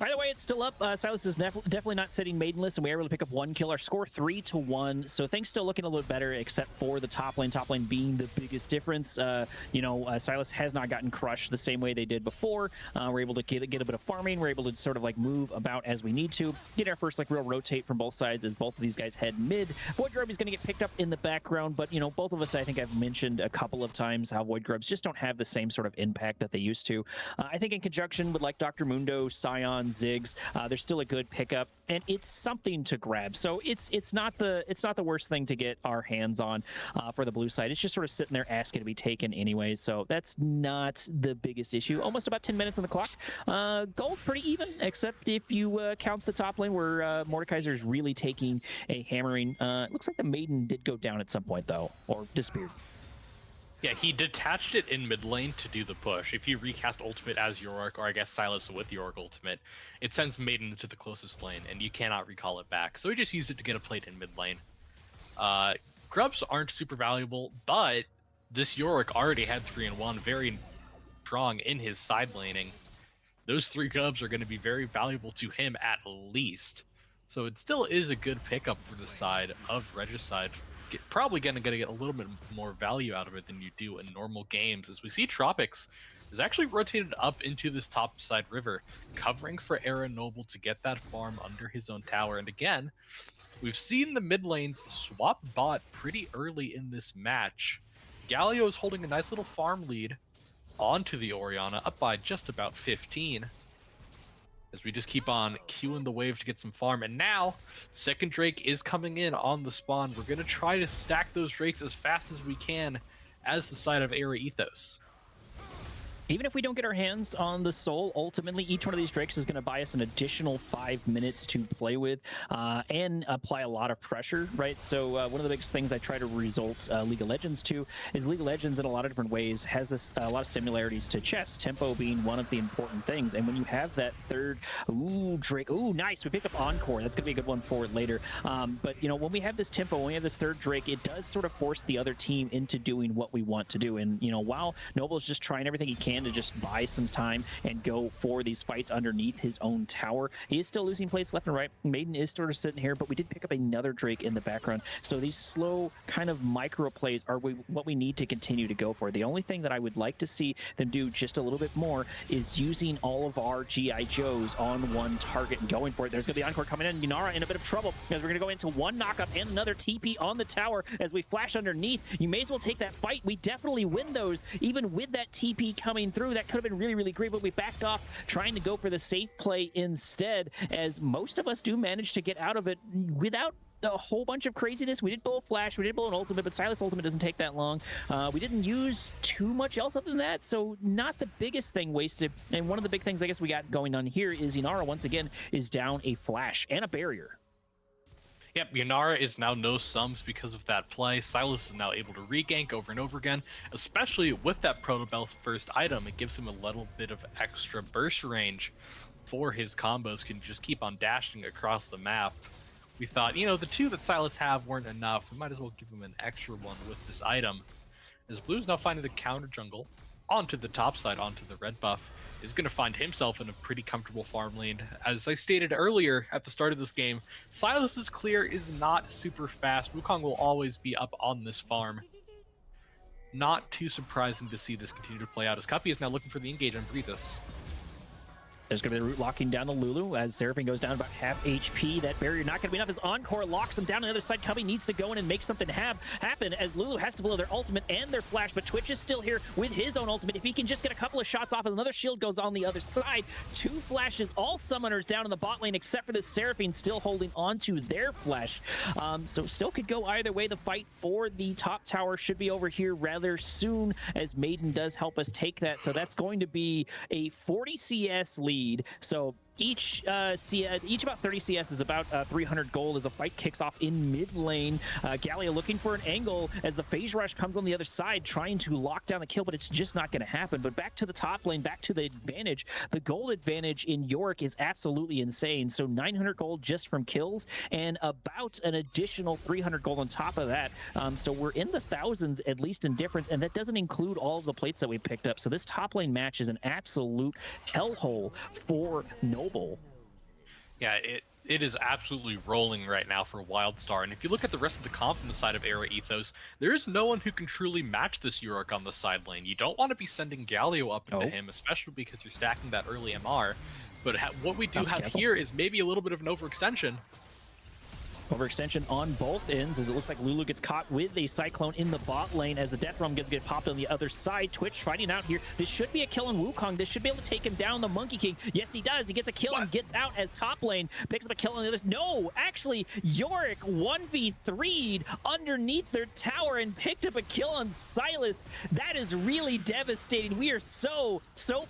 Either way, it's still up. Sylas is definitely not sitting maidenless, and we were able to pick up 1 kill. Our score 3-1, so things still looking a little better, except for the top lane being the biggest difference. Sylas has not gotten crushed the same way they did before. We're able to get a bit of farming. We're able to sort of like move about as we need to. Get our first like real rotate from both sides as both of these guys head mid. Void Grub is going to get picked up in the background, but both of us, I think I've mentioned a couple of times how Void Grubs just don't have the same sort of impact that they used to. I think in conjunction with like Dr. Mundo, Scion, on Ziggs. There's still a good pickup, and it's something to grab. So it's not the worst thing to get our hands on for the blue side. It's just sort of sitting there asking to be taken anyways. So that's not the biggest issue. Almost about 10 minutes on the clock. Gold pretty even, except if you count the top lane where Mordekaiser is really taking a hammering. It looks like the Maiden did go down at some point though, or disappeared. Yeah, he detached it in mid lane to do the push. If you recast ultimate as Yorick, or I guess Silas with Yorick ultimate, it sends Maiden to the closest lane, and you cannot recall it back. So he just used it to get a plate in mid lane. Grubs aren't super valuable, but this Yorick already had 3-1, very strong in his side laning. Those 3 Grubs are going to be very valuable to him at least. So it still is a good pickup for the side of Regicide. Probably going to get a little bit more value out of it than you do in normal games, as we see Tropics is actually rotated up into this top side river, covering for Era Noble to get that farm under his own tower. And again, we've seen the mid lanes swap bot pretty early in this match. Galio is holding a nice little farm lead onto the Orianna, up by just about 15. As we just keep on queuing the wave to get some farm. And now, second Drake is coming in on the spawn. We're going to try to stack those Drakes as fast as we can as the side of Era Ethos. Even if we don't get our hands on the soul, ultimately each one of these Drakes is going to buy us an additional 5 minutes to play with and apply a lot of pressure, right? So one of the biggest things I try to result League of Legends to is League of Legends in a lot of different ways has a lot of similarities to chess, tempo being one of the important things. And when you have that third, Drake, nice, we picked up Encore. That's going to be a good one for it later. But, you know, when we have this tempo, when we have this third Drake, it does sort of force the other team into doing what we want to do. And, you know, while Noble's just trying everything he can to just buy some time and go for these fights underneath his own tower, he is still losing plates left and right. Maiden is sort of sitting here, but we did pick up another Drake in the background. So these slow kind of micro plays are what we need to continue to go for. The only thing that I would like to see them do just a little bit more is using all of our G.I. Joes on one target and going for it. There's going to be Encore coming in. Yunara in a bit of trouble as we're going to go into one knockup and another TP on the tower as we flash underneath. You may as well take that fight. We definitely win those, even with that TP coming through. That could have been really, really great, but we backed off trying to go for the safe play instead, as most of us do manage to get out of it without a whole bunch of craziness. We did blow a flash, we did blow an ultimate, but Silas ultimate doesn't take that long. We didn't use too much else other than that, so not the biggest thing wasted. And one of the big things I guess we got going on here is Inara once again is down a flash and a barrier. Yep, Yunara is now no sums because of that play. Silas is now able to regank over and over again, especially with that Protobell's first item. It gives him a little bit of extra burst range for his combos, can just keep on dashing across the map. We thought, you know, the 2 that Silas have weren't enough. We might as well give him an extra one with this item. As Blue's now finding the counter jungle onto the top side, onto the red buff, is going to find himself in a pretty comfortable farm lane. As I stated earlier at the start of this game, Silas's clear is not super fast. Wukong will always be up on this farm. Not too surprising to see this continue to play out, as Cuppy is now looking for the engage on Breezes. There's going to be the root locking down the Lulu as Seraphine goes down about half HP. That barrier not going to be enough as Encore locks him down on the other side. Cubby needs to go in and make something happen as Lulu has to blow their ultimate and their flash, but Twitch is still here with his own ultimate. If he can just get a couple of shots off as another shield goes on the other side. 2 flashes, all summoners down in the bot lane except for the Seraphine still holding onto their flash. So still could go either way. The fight for the top tower should be over here rather soon as Maiden does help us take that. So that's going to be a 40 CS lead. So each about 30 CS is about 300 gold as the fight kicks off in mid lane. Gallia looking for an angle as the phase rush comes on the other side, trying to lock down the kill, but it's just not going to happen. But back to the top lane, back to the advantage. The gold advantage in Yorick is absolutely insane. So 900 gold just from kills and about an additional 300 gold on top of that. So we're in the thousands at least in difference, and that doesn't include all of the plates that we picked up. So this top lane match is an absolute hellhole for Noble. Yeah, it is absolutely rolling right now for Wildstar, and if you look at the rest of the comp on the side of Era Ethos, there is no one who can truly match this Yorick on the side lane. You don't want to be sending Galio up into him, especially because you're stacking that early MR, but what we do have here is maybe a little bit of an overextension. Overextension on both ends as it looks like Lulu gets caught with a Cyclone in the bot lane as the Death Realm gets popped on the other side. Twitch fighting out here. This should be a kill on Wukong. This should be able to take him down, the Monkey King. Yes, he does. He gets a kill and gets out as top lane. Picks up a kill on the others. No, actually, Yorick 1v3'd underneath their tower and picked up a kill on Silas. That is really devastating. We are so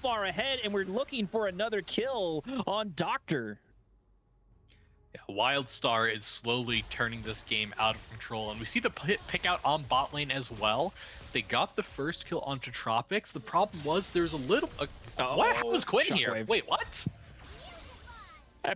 far ahead, and we're looking for another kill on Doctor. Yeah, Wildstar is slowly turning this game out of control, and we see the pick out on bot lane as well. They got the first kill onto Tropics. The problem was there's a little... what was Quinn here? Shockwave. Wait, what?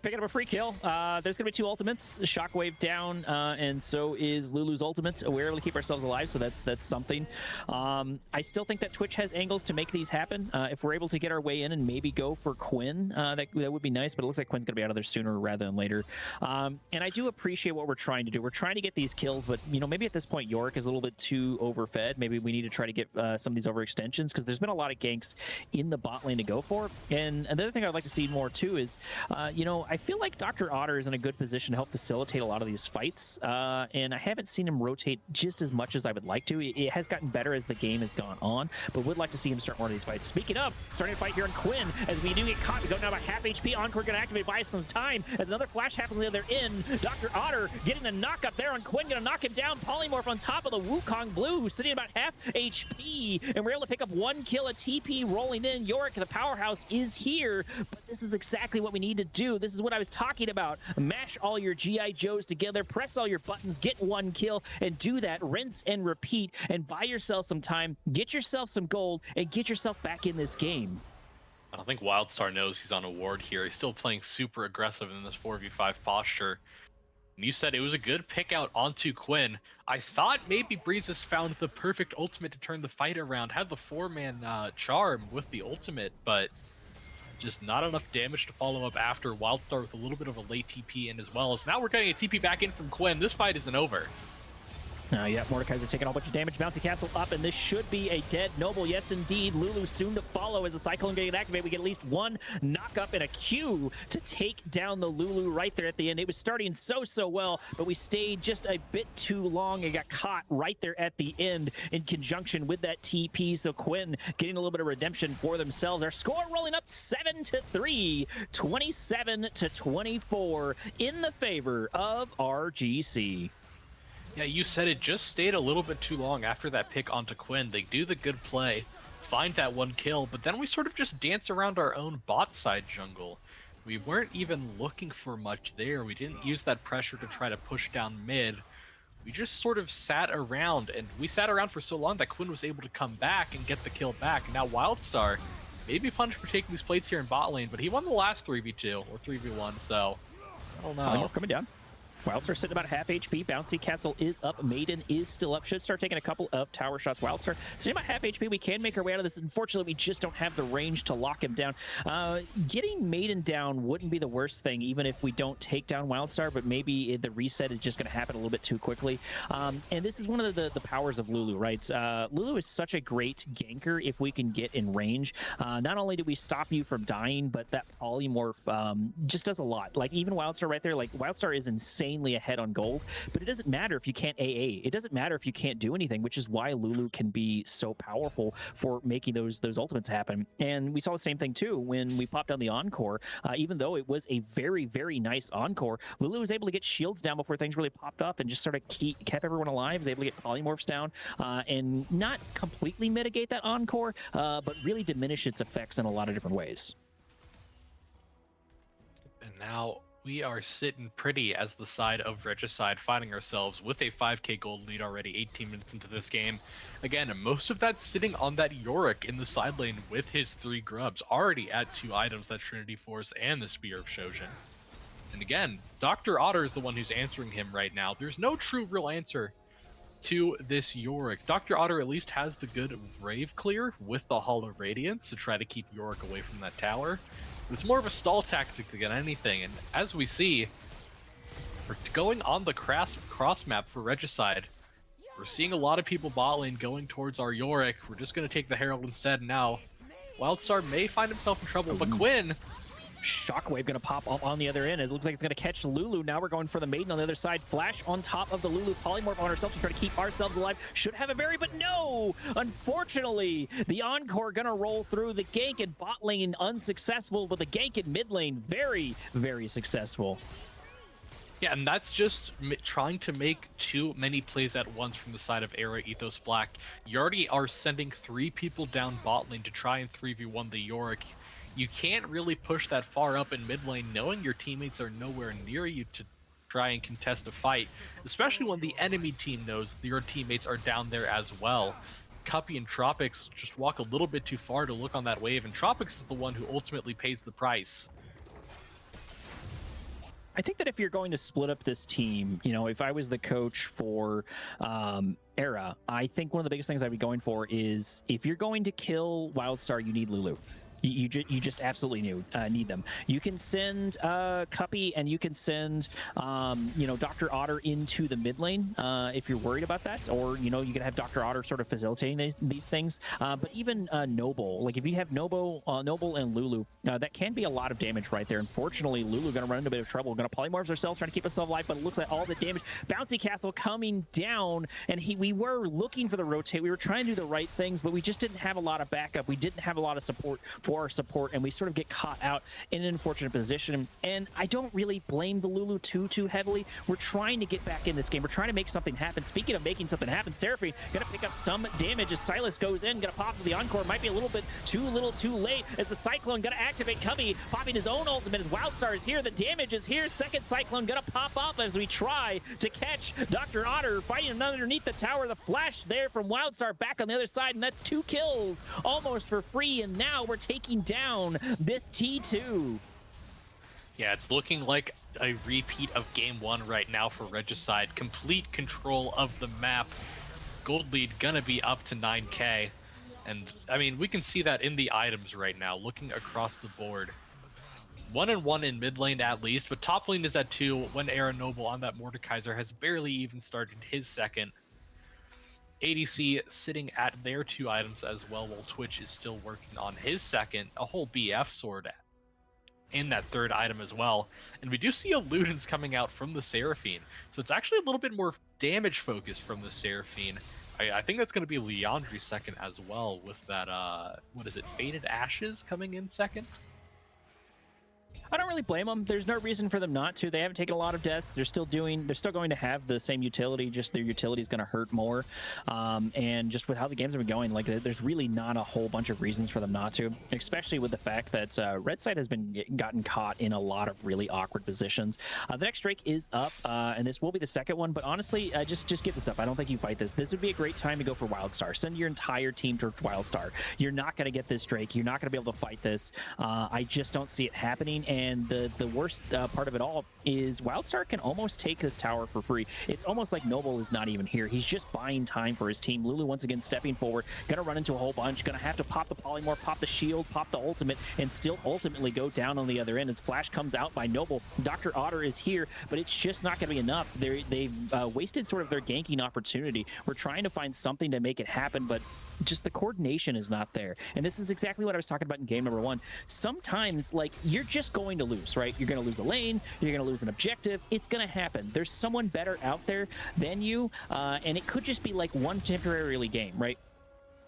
Picking up a free kill. There's going to be 2 ultimates. Shockwave down, and so is Lulu's ultimate. We're able to keep ourselves alive, so that's something. I still think that Twitch has angles to make these happen. If we're able to get our way in and maybe go for Quinn, that would be nice, but it looks like Quinn's going to be out of there sooner rather than later. And I do appreciate what we're trying to do. We're trying to get these kills, but maybe at this point Yorick is a little bit too overfed. Maybe we need to try to get some of these overextensions, because there's been a lot of ganks in the bot lane to go for. And another thing I'd like to see more too is, I feel like Dr. Otter is in a good position to help facilitate a lot of these fights, and I haven't seen him rotate just as much as I would like to. It has gotten better as the game has gone on, but would like to see him start more of these fights. Speaking of, starting to fight here on Quinn, as we do get caught. We go down about half HP. Encore going to activate, buy some time, as another flash happens on the other end. Dr. Otter getting the knock up there on Quinn, going to knock him down. Polymorph on top of the Wukong Blue, who's sitting about half HP, and we're able to pick up 1 kill, a TP rolling in. Yorick, the powerhouse, is here, but this is exactly what we need to do. This is what I was talking about. Mash all your G.I. Joes together, press all your buttons, get 1 kill, and do that. Rinse and repeat, and buy yourself some time, get yourself some gold, and get yourself back in this game. I don't think Wildstar knows he's on a ward here. He's still playing super aggressive in this 4v5 posture. And you said it was a good pick out onto Quinn. I thought maybe Breezes found the perfect ultimate to turn the fight around, had the 4-man charm with the ultimate, but just not enough damage to follow up after. Wildstar with a little bit of a late TP in as well. So now we're getting a TP back in from Quinn. This fight isn't over. Yeah, Mordekaiser taking a whole bunch of damage. Bouncy Castle up, and this should be a dead Noble. Yes, indeed. Lulu soon to follow as the Cyclone getting activated. We get at least 1 knock up and a Q to take down the Lulu right there at the end. It was starting so well, but we stayed just a bit too long and got caught right there at the end in conjunction with that TP. So Quinn getting a little bit of redemption for themselves. Our score rolling up 7-3, 27-24 in the favor of RGC. Yeah, you said it just stayed a little bit too long after that pick onto Quinn. They do the good play, find that 1 kill, but then we sort of just dance around our own bot side jungle. We weren't even looking for much there. We didn't use that pressure to try to push down mid. We just sort of sat around, and we sat around for so long that Quinn was able to come back and get the kill back. Now Wildstar may be punished for taking these plates here in bot lane, but he won the last 3v2 or 3v1, so I don't know. Coming down. Wildstar sitting about half HP. Bouncy Castle is up. Maiden is still up. Should start taking a couple of tower shots. Wildstar sitting about half HP. We can make our way out of this. Unfortunately, we just don't have the range to lock him down. Getting Maiden down wouldn't be the worst thing, even if we don't take down Wildstar, but maybe the reset is just going to happen a little bit too quickly. And this is one of the powers of Lulu, right? Lulu is such a great ganker if we can get in range. Not only do we stop you from dying, but that polymorph just does a lot. Like, even Wildstar right there, like, Wildstar is insane ahead on gold, but it doesn't matter if you can't AA. It doesn't matter if you can't do anything, which is why Lulu can be so powerful for making those ultimates happen. And we saw the same thing too when we popped down the Encore. Even though it was a very nice Encore, Lulu was able to get shields down before things really popped up and just sort of kept everyone alive, was able to get polymorphs down and not completely mitigate that Encore, but really diminish its effects in a lot of different ways. And now we are sitting pretty as the side of Regicide, finding ourselves with a 5k gold lead already 18 minutes into this game. Again, most of that sitting on that Yorick in the side lane with his 3 grubs, already at 2 items, that Trinity Force and the Spear of Shojin. And again, Dr. Otter is the one who's answering him right now. There's no true real answer to this Yorick. Dr. Otter at least has the good Brave clear with the Hall of Radiance to try to keep Yorick away from that tower. It's more of a stall tactic than anything, and as we see, we're going on the cross map for Regicide. We're seeing a lot of people bot lane going towards our Yorick. We're just going to take the Herald instead now. Wildstar may find himself in trouble, but Quinn Shockwave going to pop up on the other end. It looks like it's going to catch Lulu. Now we're going for the Maiden on the other side. Flash on top of the Lulu. Polymorph on ourselves to try to keep ourselves alive. Should have a berry, but no! Unfortunately, the Encore going to roll through. The gank in bot lane unsuccessful, but the gank in mid lane very, very successful. Yeah, and that's just trying to make too many plays at once from the side of Era Ethos Black. You already are sending 3 people down bot lane to try and 3v1 the Yorick. You can't really push that far up in mid lane knowing your teammates are nowhere near you to try and contest a fight, especially when the enemy team knows your teammates are down there as well. Cuppy and Tropics just walk a little bit too far to look on that wave, and Tropics is the one who ultimately pays the price. I think that if you're going to split up this team, you know, if I was the coach for Era, I think one of the biggest things I'd be going for is if you're going to kill Wildstar, you need Lulu. You just absolutely need them. You can send Cuppy and you can send you know, Dr. Otter into the mid lane if you're worried about that, or you know, you can have Dr. Otter sort of facilitating these things. But even Noble, like if you have Noble and Lulu, that can be a lot of damage right there. Unfortunately, Lulu going to run into a bit of trouble. Going to polymorph ourselves, trying to keep ourselves alive, but it looks like all the damage. Bouncy Castle coming down, and we were looking for the rotate. We were trying to do the right things, but we just didn't have a lot of backup. We didn't have a lot of support for our support, and we sort of get caught out in an unfortunate position. And I don't really blame the Lulu too heavily. We're trying to get back in this game. We're trying to make something happen. Speaking of making something happen, Seraphine gonna pick up some damage as Silas goes in, gonna pop the Encore. Might be a little bit too late as the Cyclone gonna activate. Cubby popping his own ultimate as Wildstar is here. The damage is here. Second Cyclone gonna pop up as we try to catch Dr. Otter fighting underneath the tower. The flash there from Wildstar back on the other side, and that's 2 kills almost for free. And now we're taking down this T2. Yeah, it's looking like a repeat of game 1 right now for Regicide. Complete control of the map. Gold lead gonna be up to 9k. And I mean, we can see that in the items right now, looking across the board. 1-1 in mid lane at least, but top lane is at 2 when Era Noble on that Mordekaiser has barely even started his second. ADC sitting at their 2 items as well, while Twitch is still working on his second, a whole BF sword in that 3rd item as well. And we do see a Ludens coming out from the Seraphine, so it's actually a little bit more damage focused from the Seraphine. I think that's going to be Leandri's second as well, with that, what is it, Faded Ashes coming in second? I don't really blame them. There's no reason for them not to. They haven't taken a lot of deaths. They're still going to have the same utility, just their utility is going to hurt more. And just with how the games have been going, like there's really not a whole bunch of reasons for them not to, especially with the fact that Redside has gotten caught in a lot of really awkward positions. The next Drake is up, and this will be the second one, but honestly, just give this up. I don't think you fight this. This would be a great time to go for Wildstar. Send your entire team to Wildstar. You're not going to get this Drake. You're not going to be able to fight this. I just don't see it happening. And the worst part of it all is Wildstar can almost take this tower for free. It's almost like Noble is not even here. He's just buying time for his team. Lulu once again stepping forward, gonna run into a whole bunch, gonna have to pop the polymorph, pop the shield, pop the ultimate, and still ultimately go down on the other end as Flash comes out by Noble. Dr. Otter is here, but it's just not gonna be enough. They've wasted sort of their ganking opportunity. We're trying to find something to make it happen, but just the coordination is not there. And this is exactly what I was talking about in game number 1. Sometimes, like, you're just going to lose, right? You're going to lose a lane, you're going to lose an objective. It's going to happen. There's someone better out there than you, and it could just be like one temporarily game, right?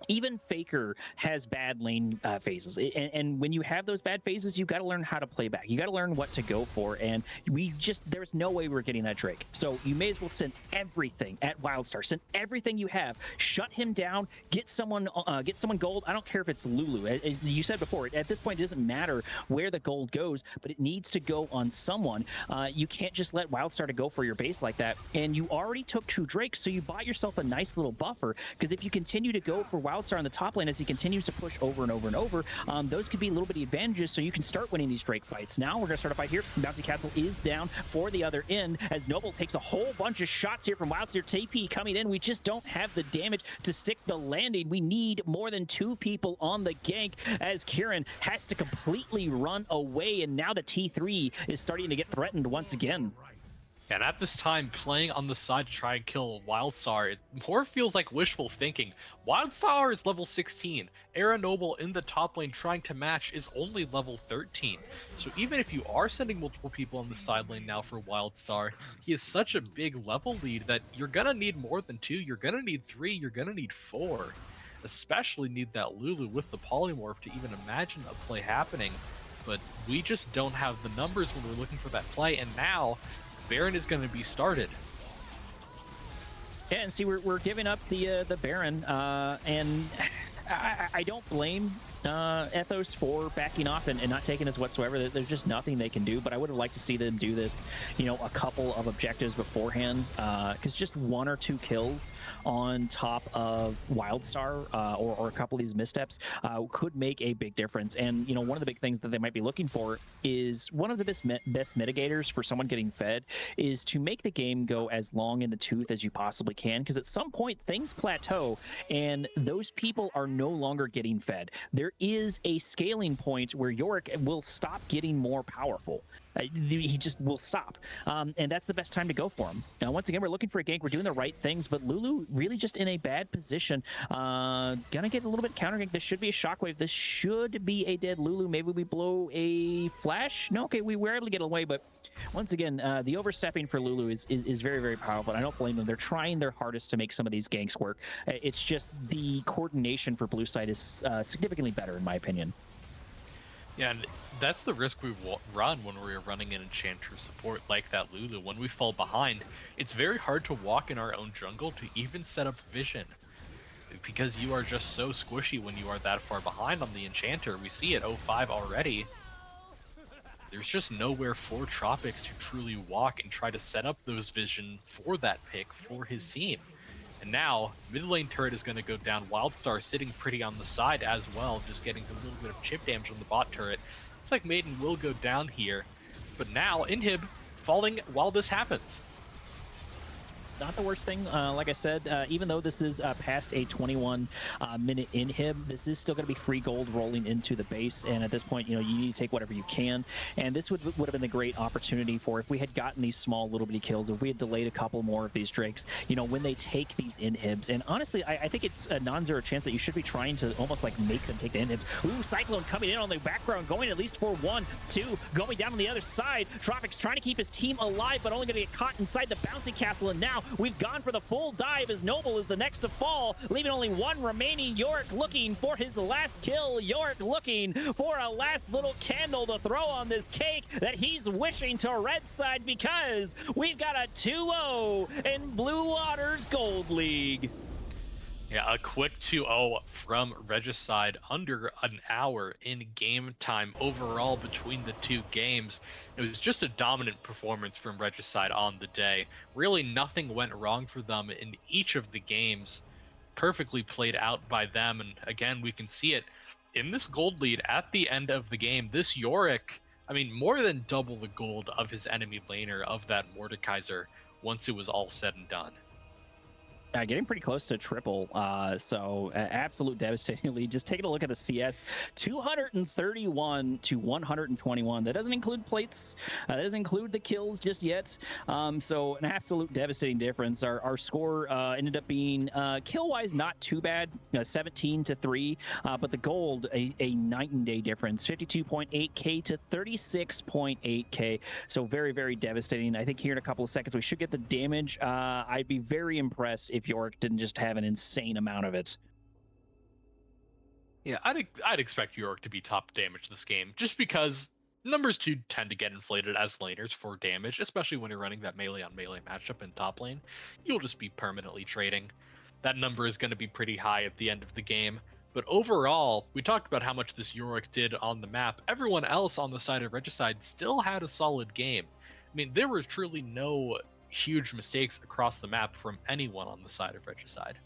Even Faker has bad lane phases, and when you have those bad phases, you got to learn how to play back. You got to learn what to go for, and there's no way we're getting that Drake. So you may as well send everything at Wildstar. Send everything you have. Shut him down. Get someone gold. I don't care if it's Lulu. As you said before, at this point, it doesn't matter where the gold goes, but it needs to go on someone. You can't just let Wildstar to go for your base like that. And you already took 2 Drakes, so you bought yourself a nice little buffer, because if you continue to go for Wildstar on the top lane as he continues to push over and over and over, those could be a little bit of advantages, so you can start winning these Drake fights. Now we're going to start a fight here. Bouncy Castle is down for the other end as Noble takes a whole bunch of shots here from Wildstar. TP coming in. We just don't have the damage to stick the landing. We need more than 2 people on the gank as Kieran has to completely run away, and now the T3 is starting to get threatened once again. And at this time, playing on the side to try and kill Wildstar, it more feels like wishful thinking. Wildstar is level 16. Era Noble in the top lane trying to match is only level 13. So even if you are sending multiple people on the side lane now for Wildstar, he is such a big level lead that you're gonna need more than 2, you're gonna need 3, you're gonna need 4. Especially need that Lulu with the polymorph to even imagine a play happening. But we just don't have the numbers when we're looking for that play, and now Baron is going to be started. Yeah, and see, we're giving up the Baron, and I don't blame Ethos for backing off and not taking this whatsoever. There's just nothing they can do, but I would have liked to see them do this, you know, a couple of objectives beforehand, because just 1 or 2 kills on top of Wildstar or a couple of these missteps could make a big difference. And, you know, one of the big things that they might be looking for is one of the best mitigators for someone getting fed is to make the game go as long in the tooth as you possibly can, because at some point things plateau and those people are no longer getting fed. There is a scaling point where Yorick will stop getting more powerful. He just will stop. And that's the best time to go for him. Now, once again, we're looking for a gank. We're doing the right things, but Lulu really just in a bad position. Gonna get a little bit counter gank. This should be a shockwave. This should be a dead Lulu. Maybe we blow a flash? No, okay, we were able to get away, but once again, the overstepping for Lulu is very, very powerful, and I don't blame them. They're trying their hardest to make some of these ganks work. It's just the coordination for blue side is significantly better, in my opinion. Yeah, and that's the risk we run when we're running an Enchanter support like that Lulu. When we fall behind, it's very hard to walk in our own jungle to even set up vision. Because you are just so squishy when you are that far behind on the Enchanter. We see it 05 already. There's just nowhere for Tropics to truly walk and try to set up those vision for that pick for his team. And now, mid lane turret is going to go down. Wildstar sitting pretty on the side as well, just getting a little bit of chip damage on the bot turret. Looks like Maiden will go down here. But now, Inhib falling while this happens. Not the worst thing. Like I said, even though this is past a 21-minute inhib, this is still going to be free gold rolling into the base. And at this point, you know, you need to take whatever you can. And this would have been the great opportunity for if we had gotten these small little bitty kills, if we had delayed a couple more of these drakes, you know, when they take these inhibs. And honestly, I think it's a non-zero chance that you should be trying to almost like make them take the inhibs. Ooh, Cyclone coming in on the background, going at least for 1, 2, going down on the other side. Tropics trying to keep his team alive, but only going to get caught inside the bouncy castle. And now we've gone for the full dive as Noble is the next to fall, leaving only 1 remaining. Yorick looking for his last kill. Yorick looking for a last little candle to throw on this cake that he's wishing to red side, because we've got a 2-0 in Blue Waters Gold League. Yeah, a quick 2-0 from Regicide, under an hour in game time overall between the 2 games. It was just a dominant performance from Regicide on the day. Really nothing went wrong for them in each of the games. Perfectly played out by them, and again, we can see it in this gold lead at the end of the game. This Yorick, I mean, more than double the gold of his enemy laner, of that Mordekaiser, once it was all said and done. Getting pretty close to triple, so absolute devastating lead. Just taking a look at the CS, 231 to 121. That doesn't include plates. That doesn't include the kills just yet. So an absolute devastating difference. Our score ended up being kill-wise not too bad, 17 to 3, but the gold a night and day difference, 52.8k to 36.8k. So very, very devastating. I think here in a couple of seconds we should get the damage. I'd be very impressed if Yorick didn't just have an insane amount of it. Yeah, I'd expect Yorick to be top damage this game, just because numbers do tend to get inflated as laners for damage, especially when you're running that melee on melee matchup in top lane. You'll just be permanently trading. That number is going to be pretty high at the end of the game. But overall, we talked about how much this Yorick did on the map. Everyone else on the side of Regicide still had a solid game. I mean, there was truly no huge mistakes across the map from anyone on the side of Regicide.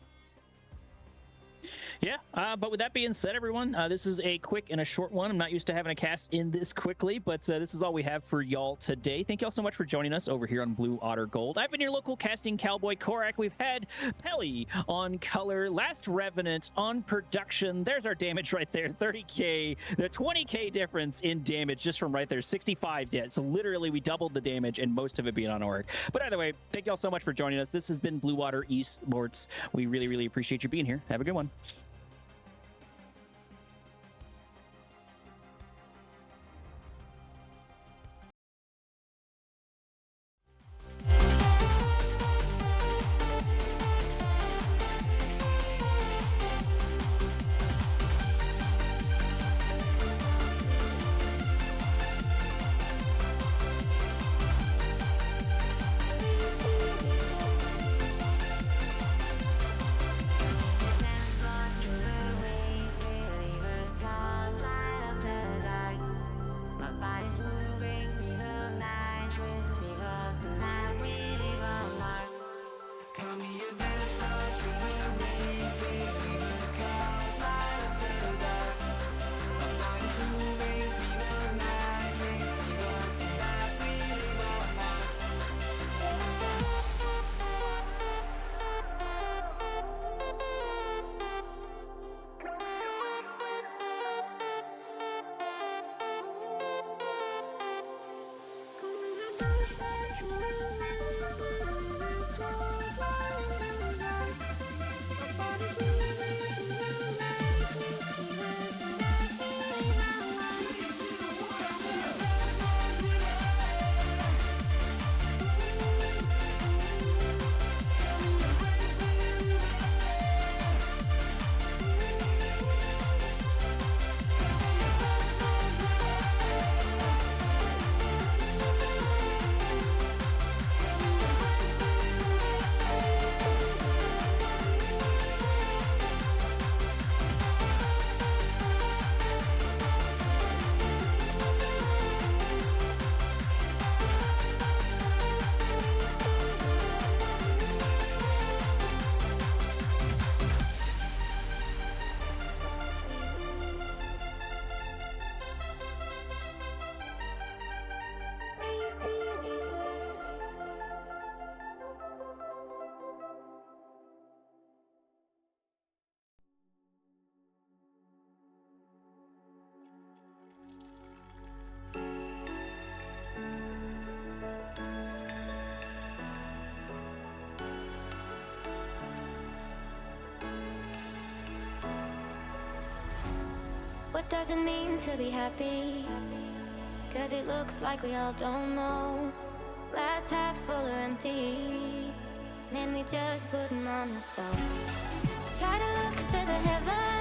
Yeah, but with that being said, everyone, this is a quick and a short one. I'm not used to having a cast in this quickly, but this is all we have for y'all today. Thank y'all so much for joining us over here on Blue Otter Gold. I've been your local casting cowboy, Korak. We've had Pelly on color, Last Revenant on production. There's our damage right there, 30k. The 20k difference in damage just from right there, 65. Yeah, so literally we doubled the damage and most of it being on Orc. But either way, thank y'all so much for joining us. This has been Blue Water Esports. We really, really appreciate you being here. Have a good one. What does it mean to be happy? 'Cause it looks like we all don't know. Glass half full or empty. Man, we just putting on a show. Try to look to the heavens.